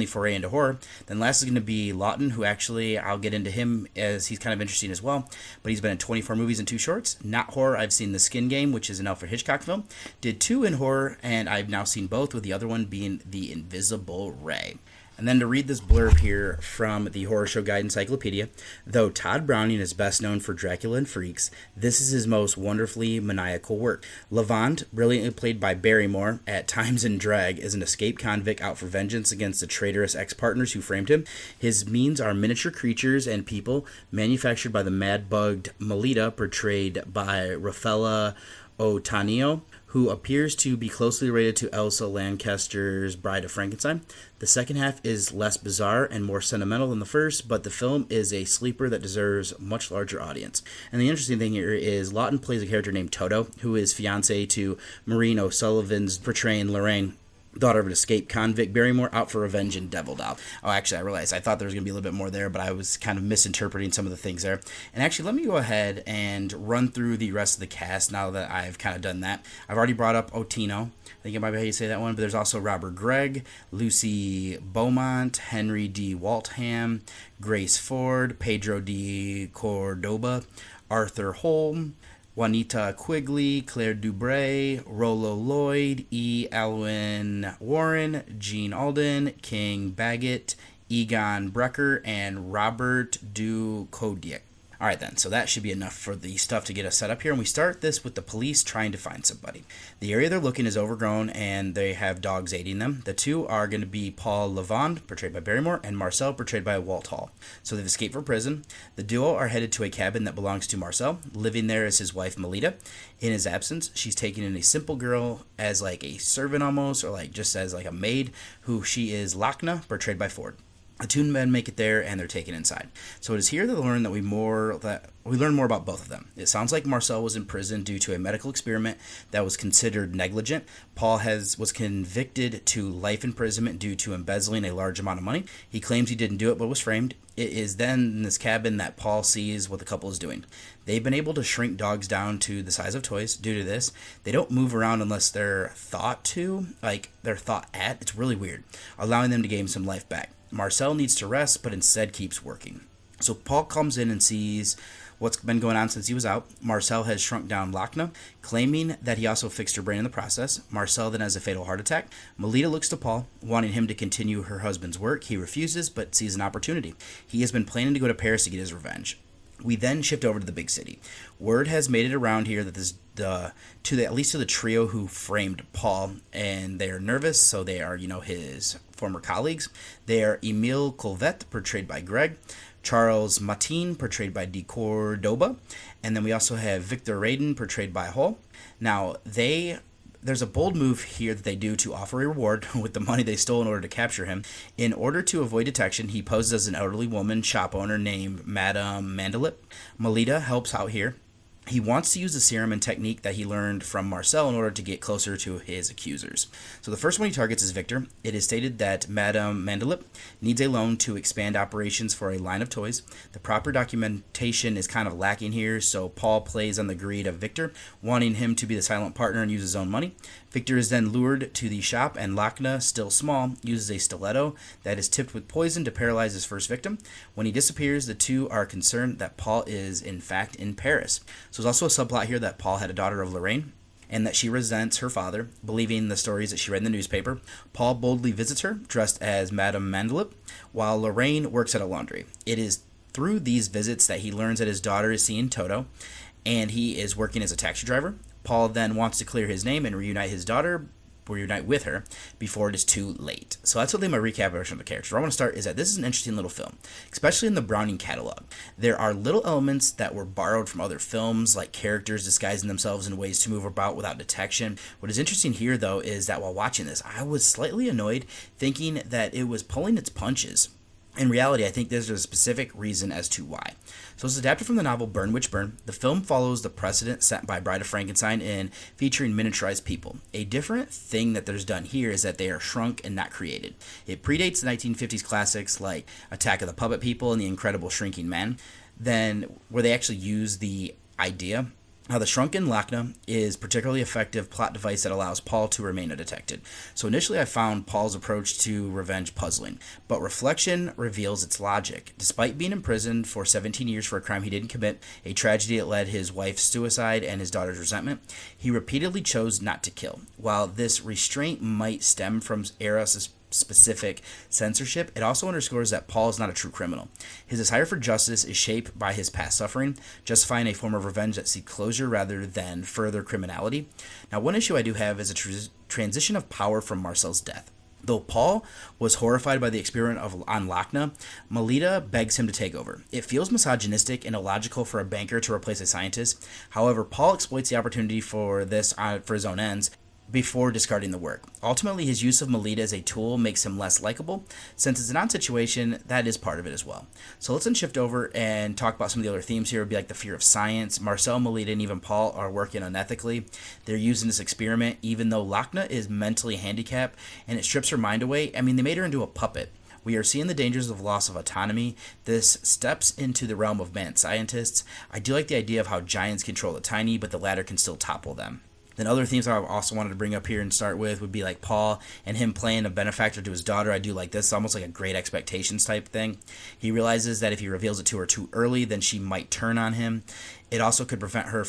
foray into horror. Then last is going to be Lawton, who actually I'll get into him as he's kind of interesting as well. But he's been in 24 movies and 2 shorts. Not horror. I've seen The Skin Game, which is an Alfred Hitchcock film. Did 2 in horror, and I've now seen both, with the other one being The Invisible Ray. And then to read this blurb here from the Horror Show Guide Encyclopedia, though Todd Browning is best known for Dracula and Freaks, this is his most wonderfully maniacal work. Levant, brilliantly played by Barrymore, at times in drag, is an escaped convict out for vengeance against the traitorous ex-partners who framed him. His means are miniature creatures and people manufactured by the mad-bugged Melita, portrayed by Rafaela Otanio, who appears to be closely related to Elsa Lanchester's Bride of Frankenstein. The second half is less bizarre and more sentimental than the first, but the film is a sleeper that deserves a much larger audience. And the interesting thing here is Lawton plays a character named Toto, who is fiancé to Maureen O'Sullivan's portraying Lorraine, daughter of an escaped convict. Barrymore out for revenge and deviled out. Oh, actually, I realized I thought there was going to be a little bit more there, but I was kind of misinterpreting some of the things there. And actually, let me go ahead and run through the rest of the cast now that I've kind of done that. I've already brought up Otino. I think it might be how you say that one, but there's also Robert Gregg, Lucy Beaumont, Henry D. Waltham, Grace Ford, Pedro D. Cordoba, Arthur Holm, Juanita Quigley, Claire Dubray, Rollo Lloyd, E. Alwyn Warren, Gene Alden, King Baggett, Egon Brecker, and Robert Ducodic. All right, then, so that should be enough for the stuff to get us set up here. And we start this with the police trying to find somebody. The area they're looking is overgrown, and they have dogs aiding them. The two are going to be Paul Levant, portrayed by Barrymore, and Marcel, portrayed by Walt Hall. So they've escaped from prison. The duo are headed to a cabin that belongs to Marcel. Living there is his wife, Melita. In his absence, she's taking in a simple girl as like a servant almost, or like just as like a maid, who she is Lachna, portrayed by Ford. The two men make it there, and they're taken inside. So it is here that we learn more about both of them. It sounds like Marcel was in prison due to a medical experiment that was considered negligent. Paul was convicted to life imprisonment due to embezzling a large amount of money. He claims he didn't do it, but was framed. It is then in this cabin that Paul sees what the couple is doing. They've been able to shrink dogs down to the size of toys due to this. They don't move around unless they're thought to, like they're thought at. It's really weird, allowing them to gain some life back. Marcel needs to rest, but instead keeps working. So Paul comes in and sees what's been going on since he was out. Marcel has shrunk down Lachna, claiming that he also fixed her brain in the process. Marcel then has a fatal heart attack. Melita looks to Paul, wanting him to continue her husband's work. He refuses, but sees an opportunity. He has been planning to go to Paris to get his revenge. We then shift over to the big city. Word has made it around here that at least to the trio who framed Paul, and they are nervous, so they are, his former colleagues. They are Emile Colvette, portrayed by Greg, Charles Matin, portrayed by D. Cordoba, and then we also have Victor Radin, portrayed by Hull. Now, there's a bold move here that they do to offer a reward with the money they stole in order to capture him. In order to avoid detection, he poses as an elderly woman shop owner named Madame Mandelip. Melita helps out here. He wants to use the serum and technique that he learned from Marcel in order to get closer to his accusers. So the first one he targets is Victor. It is stated that Madame Mandelip needs a loan to expand operations for a line of toys. The proper documentation is kind of lacking here, so Paul plays on the greed of Victor, wanting him to be the silent partner and use his own money. Victor is then lured to the shop, and Lachna, still small, uses a stiletto that is tipped with poison to paralyze his first victim. When he disappears, the two are concerned that Paul is, in fact, in Paris. So there's also a subplot here that Paul had a daughter of Lorraine, and that she resents her father, believing the stories that she read in the newspaper. Paul boldly visits her, dressed as Madame Mandelip, while Lorraine works at a laundry. It is through these visits that he learns that his daughter is seeing Toto, and he is working as a taxi driver. Paul then wants to clear his name and reunite with her before it is too late. So that's my recap version of the characters. Where I want to start is that this is an interesting little film, especially in the Browning catalog. There are little elements that were borrowed from other films, like characters disguising themselves in ways to move about without detection. What is interesting here, though, is that while watching this, I was slightly annoyed, thinking that it was pulling its punches. In reality, I think there's a specific reason as to why. So it's adapted from the novel Burn Witch Burn. The film follows the precedent set by Bride of Frankenstein in featuring miniaturized people. A different thing that there's done here is that they are shrunk and not created. It predates the 1950s classics like Attack of the Puppet People and The Incredible Shrinking Man, where they actually use the idea. Now, the shrunken Lachna is a particularly effective plot device that allows Paul to remain undetected. So initially I found Paul's approach to revenge puzzling, but reflection reveals its logic. Despite being imprisoned for 17 years for a crime he didn't commit, a tragedy that led his wife's suicide and his daughter's resentment, he repeatedly chose not to kill. While this restraint might stem from Eros' specific censorship, it also underscores that Paul is not a true criminal. His desire for justice is shaped by his past suffering, justifying a form of revenge that seeks closure rather than further criminality. Now, one issue I do have is a transition of power from Marcel's death. Though Paul was horrified by the experiment on Lachna, Melita begs him to take over. It feels misogynistic and illogical for a banker to replace a scientist. However, Paul exploits the opportunity for this for his own ends before discarding the work. Ultimately, his use of Melita as a tool makes him less likable. Since it's an odd situation, that is part of it as well. So let's then shift over and talk about some of the other themes here. It would be like the fear of science. Marcel, Melita, and even Paul are working unethically. They're using this experiment, even though Lachna is mentally handicapped and it strips her mind away. I mean, they made her into a puppet. We are seeing the dangers of loss of autonomy. This steps into the realm of mad scientists. I do like the idea of how giants control the tiny, but the latter can still topple them. Then other themes I also wanted to bring up here and start with would be like Paul and him playing a benefactor to his daughter. I do like this. It's almost like a Great Expectations type thing. He realizes that if he reveals it to her too early, then she might turn on him. It also could prevent him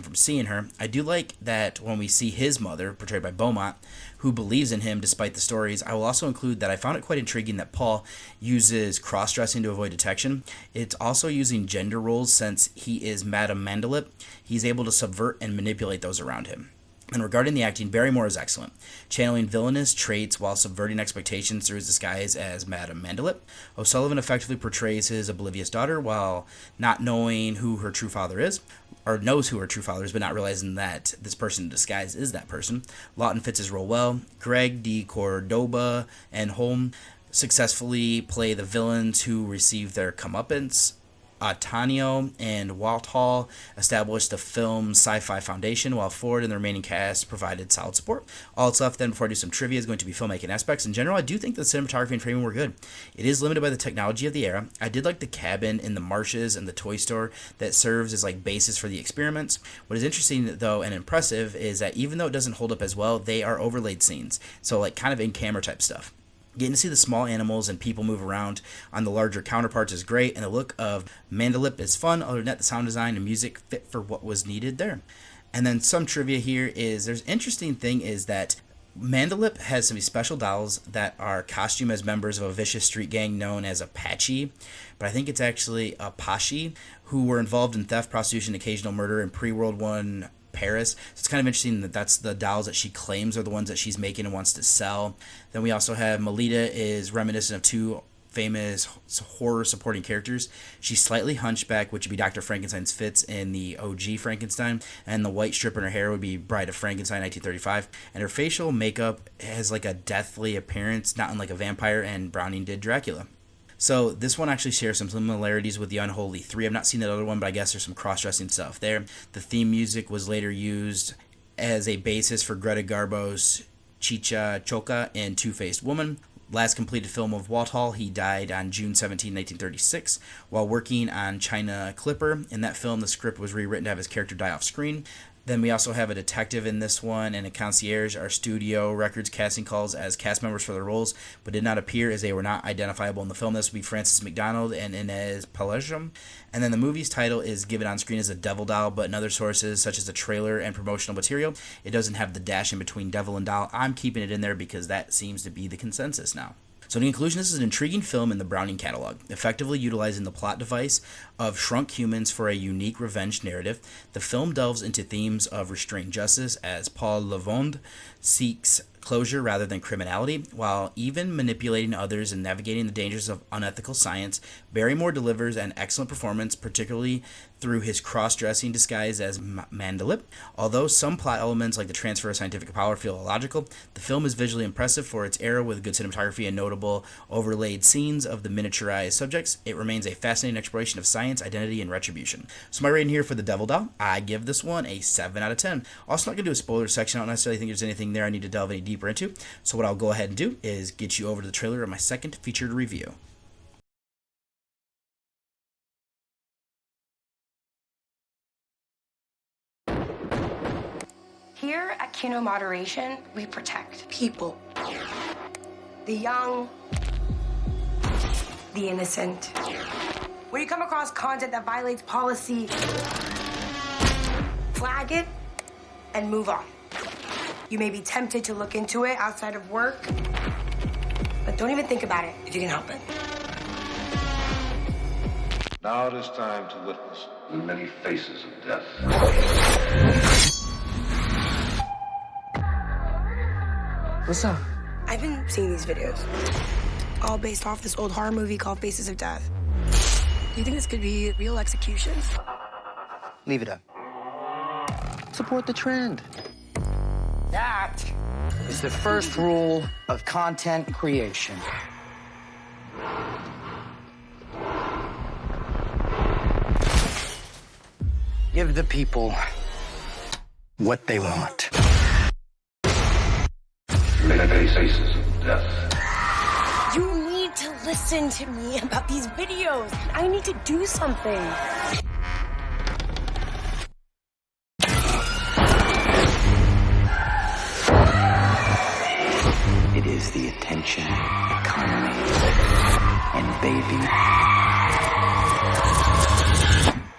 from seeing her. I do like that when we see his mother, portrayed by Beaumont, who believes in him despite the stories. I will also include that I found it quite intriguing that Paul uses cross-dressing to avoid detection. It's also using gender roles since he is Madame Mandelip. He's able to subvert and manipulate those around him. And regarding the acting, Barrymore is excellent, channeling villainous traits while subverting expectations through his disguise as Madame Mandelip. O'Sullivan effectively portrays his oblivious daughter while not knowing who her true father is, or knows who her true father is, but not realizing that this person in disguise is that person. Lawton fits his role well. Greg de Cordoba and Holm successfully play the villains who receive their comeuppance. Tanio and Walthall established the film's sci-fi foundation, while Ford and the remaining cast provided solid support. All that's left then before I do some trivia is going to be filmmaking aspects. In general, I do think the cinematography and framing were good. It is limited by the technology of the era. I did like the cabin in the marshes and the toy store that serves as like basis for the experiments. What is interesting though and impressive is that even though it doesn't hold up as well, they are overlaid scenes. So like kind of in camera type stuff. Getting to see the small animals and people move around on the larger counterparts is great, and the look of Mandelip is fun. Other than that, the sound design and music fit for what was needed there. And then some trivia here is, there's an interesting thing is that Mandelip has some special dolls that are costumed as members of a vicious street gang known as Apache, but I think it's actually Apache, who were involved in theft, prostitution, occasional murder in pre-World War Paris. So it's kind of interesting that that's the dolls that she claims are the ones that she's making and wants to sell. Then we also have Melita is reminiscent of two famous horror supporting characters. She's slightly hunchback, which would be Dr. Frankenstein's Fitz in the OG Frankenstein, and the white strip in her hair would be Bride of Frankenstein 1935. And her facial makeup has like a deathly appearance, not unlike a vampire, and Browning did Dracula. So this one actually shares some similarities with the Unholy 3. I've not seen that other one, but I guess there's some cross-dressing stuff there. The theme music was later used as a basis for Greta Garbo's Chicha Choca in Two-Faced Woman. Last completed film of Walthall, he died on June 17, 1936, while working on China Clipper. In that film, the script was rewritten to have his character die off screen. Then we also have a detective in this one, and a concierge. Our studio records casting calls as cast members for their roles, but did not appear as they were not identifiable in the film. This would be Francis McDonald and Inez Pelham. And then the movie's title is given on screen as a devil doll, but in other sources, such as the trailer and promotional material, it doesn't have the dash in between devil and doll. I'm keeping it in there because that seems to be the consensus now. So in conclusion, this is an intriguing film in the Browning catalog, effectively utilizing the plot device of shrunk humans for a unique revenge narrative. The film delves into themes of restrained justice as Paul Lavonde seeks closure rather than criminality, while even manipulating others and navigating the dangers of unethical science. Barrymore delivers an excellent performance, particularly through his cross-dressing disguise as Mandelip. Although some plot elements like the transfer of scientific power feel illogical, the film is visually impressive for its era with good cinematography and notable overlaid scenes of the miniaturized subjects. It remains a fascinating exploration of science, identity, and retribution. So my rating here for The Devil Doll, I give this one a 7 out of 10. Also not going to do a spoiler section. I don't necessarily think there's anything there I need to delve any deeper into. So what I'll go ahead and do is get you over to the trailer of my second featured review. Here at Kino Moderation, we protect people. The young, the innocent. When you come across content that violates policy, flag it and move on. You may be tempted to look into it outside of work, Don't even think about it if you can help it. Now it is time to witness the many faces of death. What's up? I've been seeing these videos, all based off this old horror movie called Faces of Death. Do you think this could be real executions? Leave it up. Support the trend. That is the first rule of content creation. Give the people what they want. Many faces of death. You need to listen to me about these videos. I need to do something. It is the attention economy. And baby,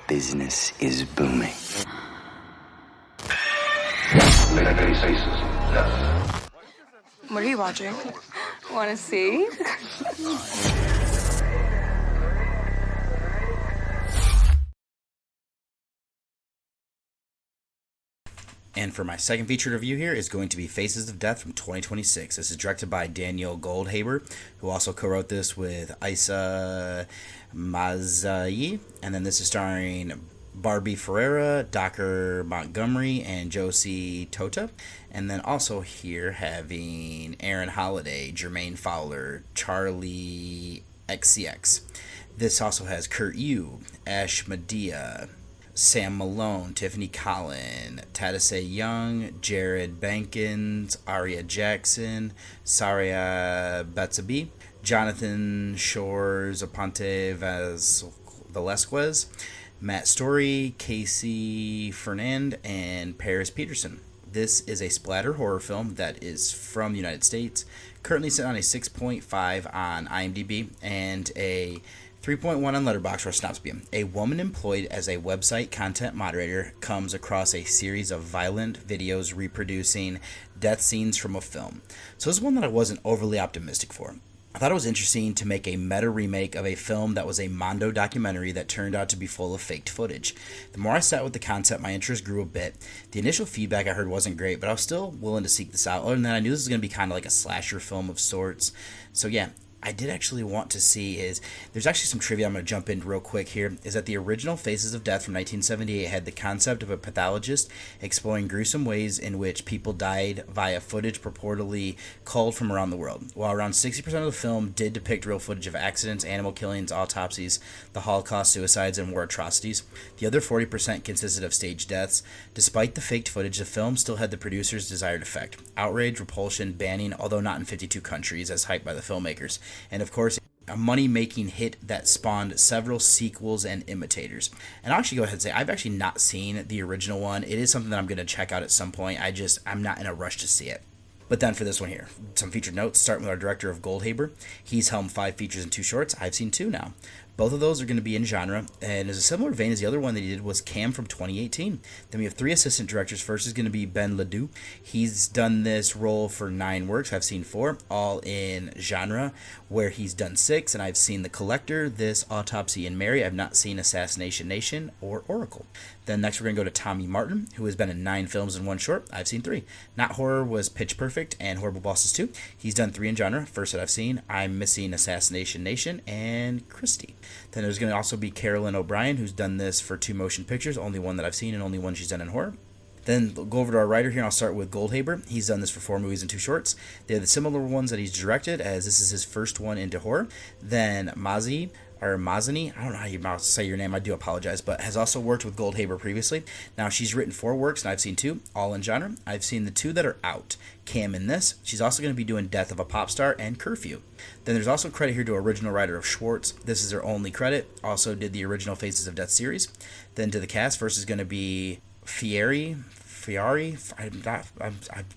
business is booming. Many faces of death. What are you watching? Want to see? And for my second featured review here is going to be Faces of Death from 2026. This is directed by Daniel Goldhaber, who also co-wrote this with Isa Mazai. And then this is starring Barbie Ferreira, Docker Montgomery, and Josie Tota. And then also here having Aaron Holiday, Jermaine Fowler, Charlie XCX. This also has Kurt Yu, Ash Medea, Sam Malone, Tiffany Collin, Tadase Young, Jared Bankins, Aria Jackson, Saria Betsabi, Jonathan Shores Aponte Velasquez, Matt Story, Casey Fernand, and Paris Peterson. This is a splatter horror film that is from the United States, currently sitting on a 6.5 on IMDb and a 3.1 on Letterboxd or Snopsbeam. A woman employed as a website content moderator comes across a series of violent videos reproducing death scenes from a film. So this is one that I wasn't overly optimistic for. I thought it was interesting to make a meta remake of a film that was a Mondo documentary that turned out to be full of faked footage. The more I sat with the concept, my interest grew a bit. The initial feedback I heard wasn't great, but I was still willing to seek this out. Other than that, I knew this was going to be kind of like a slasher film of sorts. So yeah, I did actually want to see is, there's actually some trivia I'm going to jump in real quick here, is that the original Faces of Death from 1978 had the concept of a pathologist exploring gruesome ways in which people died via footage purportedly culled from around the world. While around 60% of the film did depict real footage of accidents, animal killings, autopsies, the Holocaust, suicides, and war atrocities, the other 40% consisted of staged deaths. Despite the faked footage, the film still had the producer's desired effect: outrage, repulsion, banning, although not in 52 countries as hyped by the filmmakers. And of course, a money-making hit that spawned several sequels and imitators. And I'll actually go ahead and say I've actually not seen the original one. It is something that I'm going to check out at some point. I'm not in a rush to see it. But then for this one here, some featured notes, starting with our director of Goldhaber. He's helmed 5 features and 2 shorts. I've seen 2 now. Both of those are going to be in genre, and is a similar vein as the other one that he did was Cam from 2018. Then we have 3 assistant directors. First is going to be Ben Ledoux. He's done this role for 9 works. I've seen 4, all in genre, where he's done 6, and I've seen The Collector, This, Autopsy, and Mary. I've not seen Assassination Nation or Oracle. Then next we're going to go to Tommy Martin, who has been in 9 films and 1 short. I've seen 3. Not Horror was Pitch Perfect and Horrible Bosses 2. He's done 3 in genre. First that I've seen, I'm missing Assassination Nation and Christie. Then there's going to also be Carolyn O'Brien, who's done this for 2 motion pictures, only one that I've seen and only one she's done in horror. Then go over to our writer here, and I'll start with Goldhaber. He's done this for 4 movies and 2 shorts. They're the similar ones that he's directed, as this is his first one into horror. Then Mazani, I don't know how you say your name, I do apologize, but has also worked with Goldhaber previously. Now, she's written 4 works, and I've seen 2, all in genre. I've seen the 2 that are out. Cam in this. She's also going to be doing Death of a Pop Star and Curfew. Then there's also credit here to original writer of Schwartz. This is her only credit. Also did the original Faces of Death series. Then to the cast, first is going to be Fieri. I'm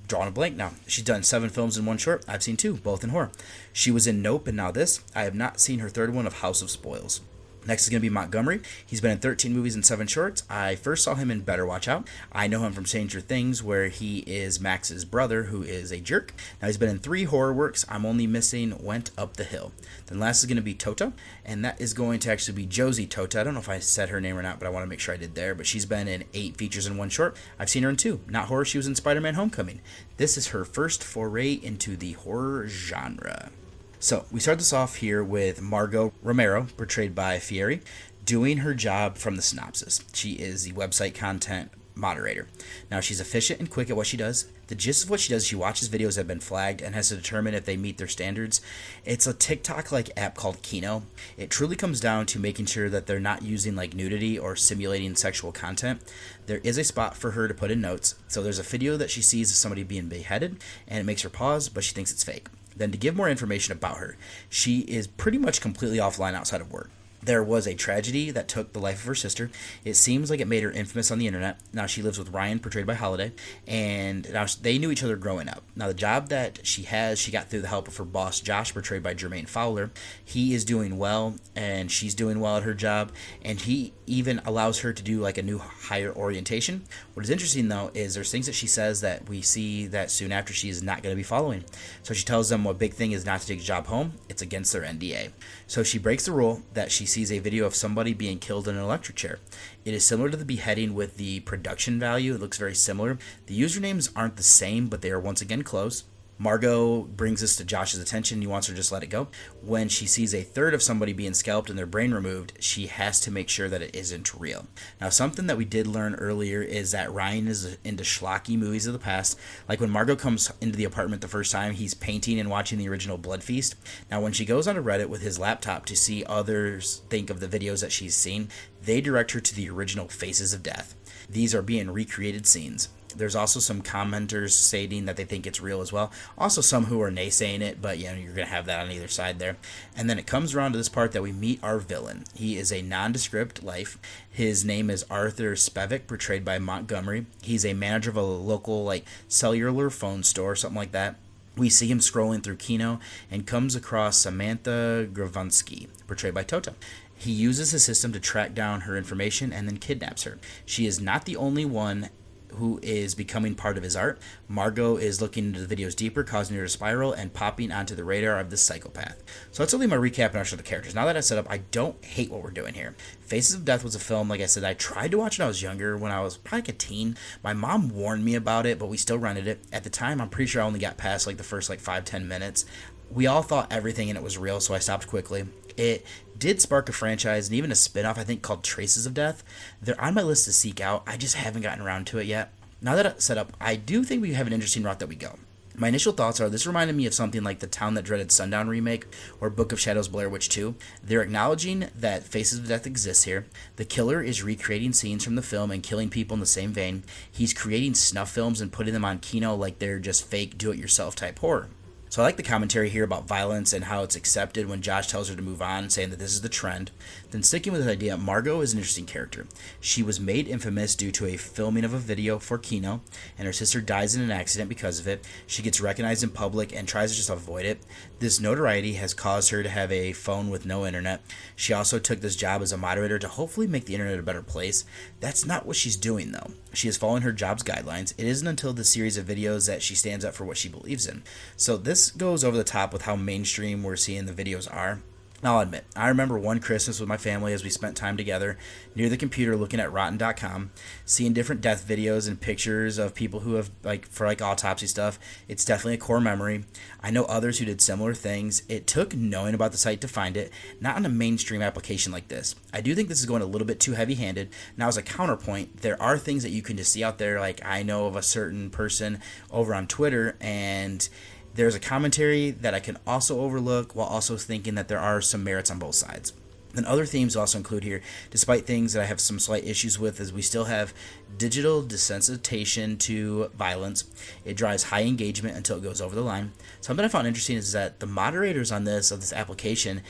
drawing a blank now. She's done 7 films and 1 short. I've seen 2, both in horror. She was in Nope and now this. I have not seen her 3rd one of House of Spoils. Next is going to be Montgomery. He's been in 13 movies and 7 shorts. I first saw him in Better Watch Out. I know him from Stranger Things, where he is Max's brother, who is a jerk. Now he's been in 3 horror works. I'm only missing Went Up the Hill. Then last is going to be Tota, and that is going to actually be Josie Tota. I don't know if I said her name or not, but I want to make sure I did there. But she's been in 8 features and 1 short. I've seen her in 2. Not horror, she was in Spider-Man Homecoming. This is her first foray into the horror genre. So we start this off here with Margot Romero, portrayed by Fieri, doing her job from the synopsis. She is the website content moderator. Now, she's efficient and quick at what she does. The gist of what she does is she watches videos that have been flagged and has to determine if they meet their standards. It's a TikTok-like app called Kino. It truly comes down to making sure that they're not using like nudity or simulating sexual content. There is a spot for her to put in notes. So there's a video that she sees of somebody being beheaded, and it makes her pause, but she thinks it's fake. Then to give more information about her, she is pretty much completely offline outside of work. There was a tragedy that took the life of her sister. It seems like it made her infamous on the internet. Now she lives with Ryan, portrayed by Holiday, and now they knew each other growing up. Now the job that she has, she got through the help of her boss, Josh, portrayed by Jermaine Fowler. He is doing well, and she's doing well at her job, and he even allows her to do like a new hire orientation. What is interesting though is there's things that she says that we see that soon after she is not going to be following. So she tells them a big thing is not to take a job home. It's against their NDA. So she breaks the rule that she sees a video of somebody being killed in an electric chair. It is similar to the beheading with the production value. It looks very similar. The usernames aren't the same, but they are once again close. Margot brings this to Josh's attention. He wants her to just let it go. When she sees a third of somebody being scalped and their brain removed, she has to make sure that it isn't real. Now, something that we did learn earlier is that Ryan is into schlocky movies of the past. Like when Margot comes into the apartment the first time, he's painting and watching the original Blood Feast. Now, when she goes onto Reddit with his laptop to see others think of the videos that she's seen, they direct her to the original Faces of Death. These are being recreated scenes. There's also some commenters stating that they think it's real as well. Also some who are naysaying it, but you know, you're going to have that on either side there. And then it comes around to this part that we meet our villain. He is a nondescript life. His name is Arthur Spevik, portrayed by Montgomery. He's a manager of a local like cellular phone store, something like that. We see him scrolling through Kino and comes across Samantha Gravunsky, portrayed by Tota. He uses his system to track down her information and then kidnaps her. She is not the only one who is becoming part of his art. Margot is looking into the videos deeper, causing her to spiral and popping onto the radar of this psychopath. So that's really my recap and our show of the characters. Now that I set up, I don't hate what we're doing here. Faces of Death was a film, like I said, I tried to watch when I was younger, when I was probably like a teen. My mom warned me about it, but we still rented it. At the time, I'm pretty sure I only got past like the first like 5-10 minutes. We all thought everything in it was real, so I stopped quickly. It did spark a franchise and even a spin-off, I think, called Traces of Death. They're on my list to seek out. I just haven't gotten around to it yet. Now that it's set up, I do think we have an interesting route that we go. My initial thoughts are this reminded me of something like the Town That Dreaded Sundown remake or Book of Shadows Blair Witch 2. They're acknowledging that Faces of Death exists here. The killer is recreating scenes from the film and killing people in the same vein. He's creating snuff films and putting them on Kino like they're just fake do-it-yourself type horror. So I like the commentary here about violence and how it's accepted when Josh tells her to move on, saying that this is the trend. Then sticking with this idea, Margot is an interesting character. She was made infamous due to a filming of a video for Kino, and her sister dies in an accident because of it. She gets recognized in public and tries to just avoid it. This notoriety has caused her to have a phone with no internet. She also took this job as a moderator to hopefully make the internet a better place. That's not what she's doing, though. She is following her job's guidelines. It isn't until the series of videos that she stands up for what she believes in. So this goes over the top with how mainstream we're seeing the videos are. I'll admit, I remember one Christmas with my family as we spent time together near the computer looking at Rotten.com, seeing different death videos and pictures of people who have, for autopsy stuff. It's definitely a core memory. I know others who did similar things. It took knowing about the site to find it, not on a mainstream application like this. I do think this is going a little bit too heavy-handed. Now, as a counterpoint, there are things that you can just see out there, like I know of a certain person over on Twitter, and there's a commentary that I can also overlook while also thinking that there are some merits on both sides. Then other themes also include here, despite things that I have some slight issues with, is we still have digital desensitization to violence. It drives high engagement until it goes over the line. Something I found interesting is that the moderators on this application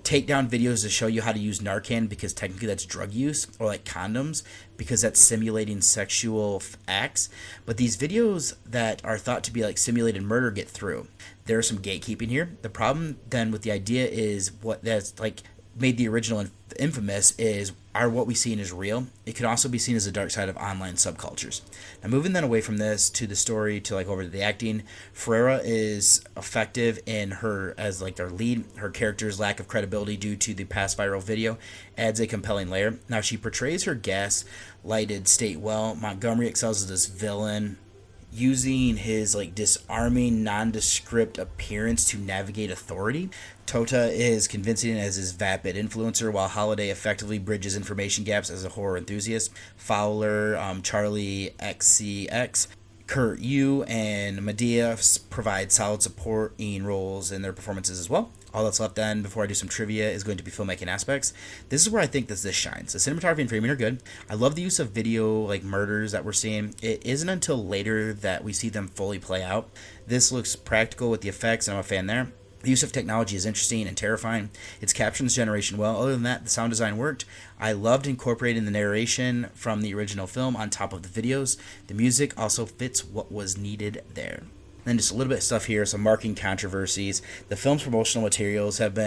take down videos to show you how to use Narcan because technically that's drug use, or like condoms because that's simulating sexual acts. But these videos that are thought to be like simulated murder get through. There's some gatekeeping here. The problem then with the idea is what that's like. made the original infamous are what we seen as real. It could also be seen as the dark side of online subcultures. Now, moving then away from this to the story to like over to the acting, Ferreira is effective in her as like their lead. Her character's lack of credibility due to the past viral video adds a compelling layer. Now, she portrays her gas-lighted state well. Montgomery excels as this villain, using his like disarming, nondescript appearance to navigate authority. Tota is convincing as his vapid influencer, while Holiday effectively bridges information gaps as a horror enthusiast. Fowler, Charlie XCX, Kurt Yu, and Medea provide solid supporting roles in their performances as well. All that's left then, before I do some trivia, is going to be filmmaking aspects. This is where I think this shines. The cinematography and framing are good. I love the use of video, like murders that we're seeing. It isn't until later that we see them fully play out. This looks practical with the effects, and I'm a fan there. The use of technology is interesting and terrifying. It's capturing this generation well. Other than that, the sound design worked. I loved incorporating the narration from the original film on top of the videos. The music also fits what was needed there. Then just a little bit of stuff here, some marketing controversies. The film's promotional materials have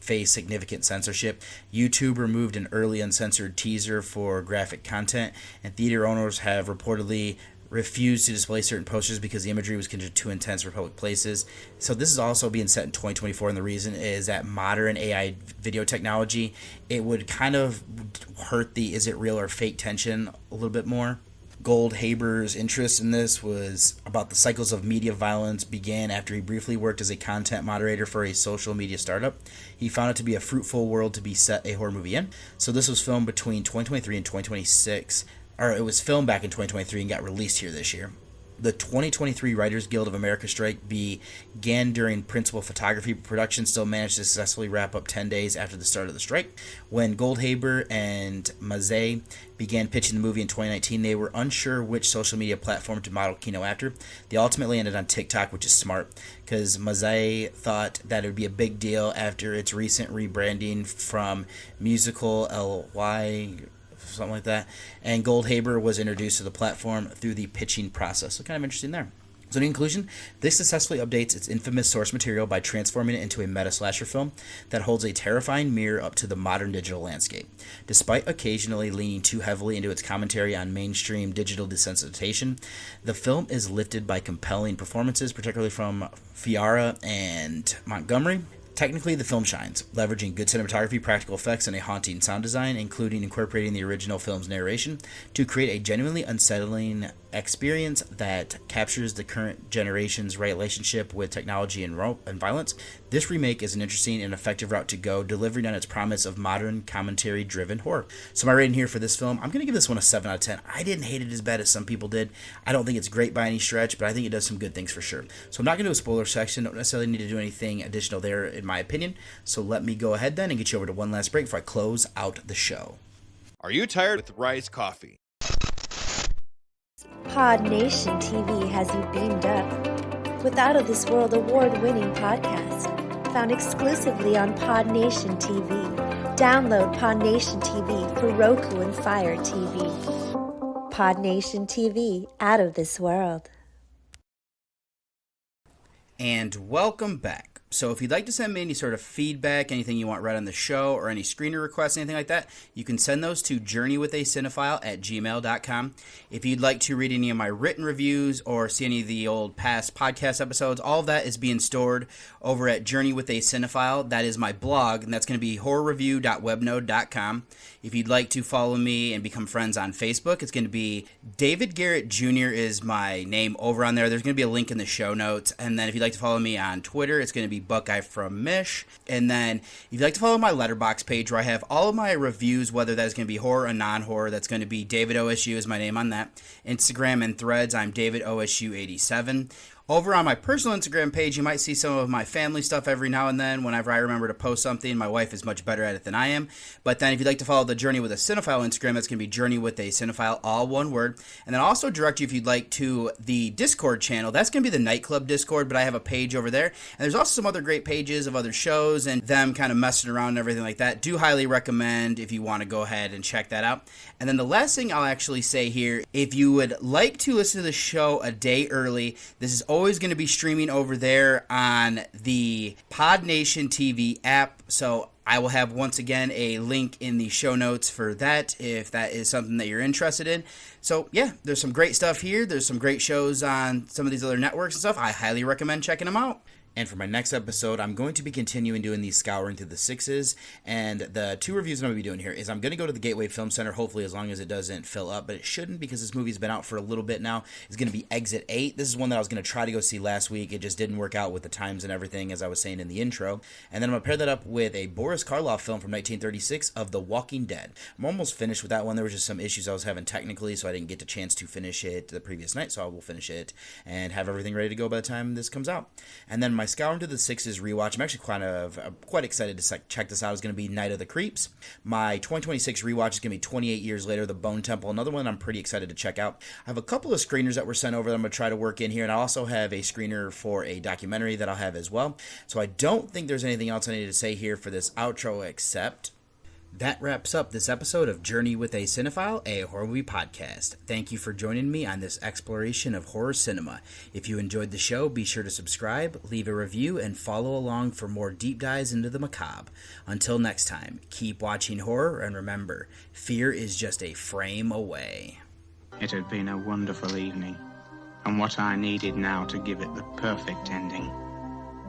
faced significant censorship. YouTube removed an early uncensored teaser for graphic content, and theater owners have reportedly refused to display certain posters because the imagery was considered too intense for public places. So this is also being set in 2024, and the reason is that modern AI video technology, it would kind of hurt the is it real or fake tension a little bit more. Goldhaber's interest in this was about the cycles of media violence began after he briefly worked as a content moderator for a social media startup. He found it to be a fruitful world to be set a horror movie in. So this was filmed between 2023 and 2026, or it was filmed back in 2023 and got released here this year. The 2023 Writers Guild of America strike began during principal photography. Production still managed to successfully wrap up 10 days after the start of the strike. When Goldhaber and Mazzei began pitching the movie in 2019, they were unsure which social media platform to model Kino after. They ultimately ended on TikTok, which is smart, because Mazzei thought that it would be a big deal after its recent rebranding from Musical LY, something like that, and Goldhaber was introduced to the platform through the pitching process. So kind of interesting there. So in conclusion, this successfully updates its infamous source material by transforming it into a meta-slasher film that holds a terrifying mirror up to the modern digital landscape. Despite occasionally leaning too heavily into its commentary on mainstream digital desensitization, the film is lifted by compelling performances, particularly from Fiara and Montgomery. Technically, the film shines, leveraging good cinematography, practical effects, and a haunting sound design, including incorporating the original film's narration to create a genuinely unsettling experience that captures the current generation's relationship with technology and violence. This remake is an interesting and effective route to go, delivering on its promise of modern commentary-driven horror. So my rating here for this film, I'm going to give this one a 7 out of 10. I didn't hate it as bad as some people did. I don't think it's great by any stretch, but I think it does some good things for sure. So I'm not going to do a spoiler section. Don't necessarily need to do anything additional there, in my opinion. So let me go ahead then and get you over to one last break before I close out the show. Are you tired with Rise Coffee? Pod Nation TV has you beamed up with Out of This World award-winning podcast found exclusively on Pod Nation TV. Download Pod Nation TV for Roku and Fire TV. Pod Nation TV, Out of This World. And welcome back. So if you'd like to send me any sort of feedback, anything you want read on the show, or any screener requests, anything like that, you can send those to journeywithacinephile@gmail.com. If you'd like to read any of my written reviews or see any of the old past podcast episodes, all of that is being stored over at Journey with a Cinephile. That is my blog, and that's going to be horrorreview.webnode.com. If you'd like to follow me and become friends on Facebook, it's going to be David Garrett Jr. is my name over on there. There's going to be a link in the show notes. And then if you'd like to follow me on Twitter, it's going to be Buckeye from Mish. And then if you'd like to follow my Letterboxd page where I have all of my reviews, whether that is going to be horror or non-horror, that's going to be David OSU is my name on that. Instagram and Threads, I'm David OSU87. Over on my personal Instagram page, you might see some of my family stuff every now and then whenever I remember to post something. My wife is much better at it than I am. But then if you'd like to follow the Journey with a Cinephile Instagram, that's going to be Journey with a Cinephile, all one word. And then also direct you, if you'd like, to the Discord channel. That's going to be the Nightclub Discord, but I have a page over there. And there's also some other great pages of other shows and them kind of messing around and everything like that. Do highly recommend if you want to go ahead and check that out. And then the last thing I'll actually say here, if you would like to listen to the show a day early, this is always going to be streaming over there on the Pod Nation TV app. So I will have, once again, a link in the show notes for that if that is something that you're interested in. So, yeah, there's some great stuff here. There's some great shows on some of these other networks and stuff. I highly recommend checking them out. And for my next episode, I'm going to be continuing doing these Scouring through the Sixes. And the 2 reviews I'm going to be doing here is I'm going to go to the Gateway Film Center, hopefully as long as it doesn't fill up. But it shouldn't, because this movie's been out for a little bit now. It's going to be Exit 8. This is one that I was going to try to go see last week. It just didn't work out with the times and everything, as I was saying in the intro. And then I'm going to pair that up with a Boris Karloff film from 1936 of The Walking Dead. I'm almost finished with that one. There was just some issues I was having technically, so I didn't get a chance to finish it the previous night. So I will finish it and have everything ready to go by the time this comes out. And then my Scouring through the Sixes rewatch, I'm actually quite excited to check this out, is going to be Night of the Creeps. My 2026 rewatch is going to be 28 years later, The Bone Temple, another one I'm pretty excited to check out. I have a couple of screeners that were sent over that I'm going to try to work in here, and I also have a screener for a documentary that I'll have as well. So I don't think there's anything else I need to say here for this outro, except that wraps up this episode of Journey with a Cinephile, a horror movie podcast. Thank you for joining me on this exploration of horror cinema. If you enjoyed the show, be sure to subscribe, leave a review, and follow along for more deep dives into the macabre. Until next time, keep watching horror, and remember, fear is just a frame away. It had been a wonderful evening, and what I needed now to give it the perfect ending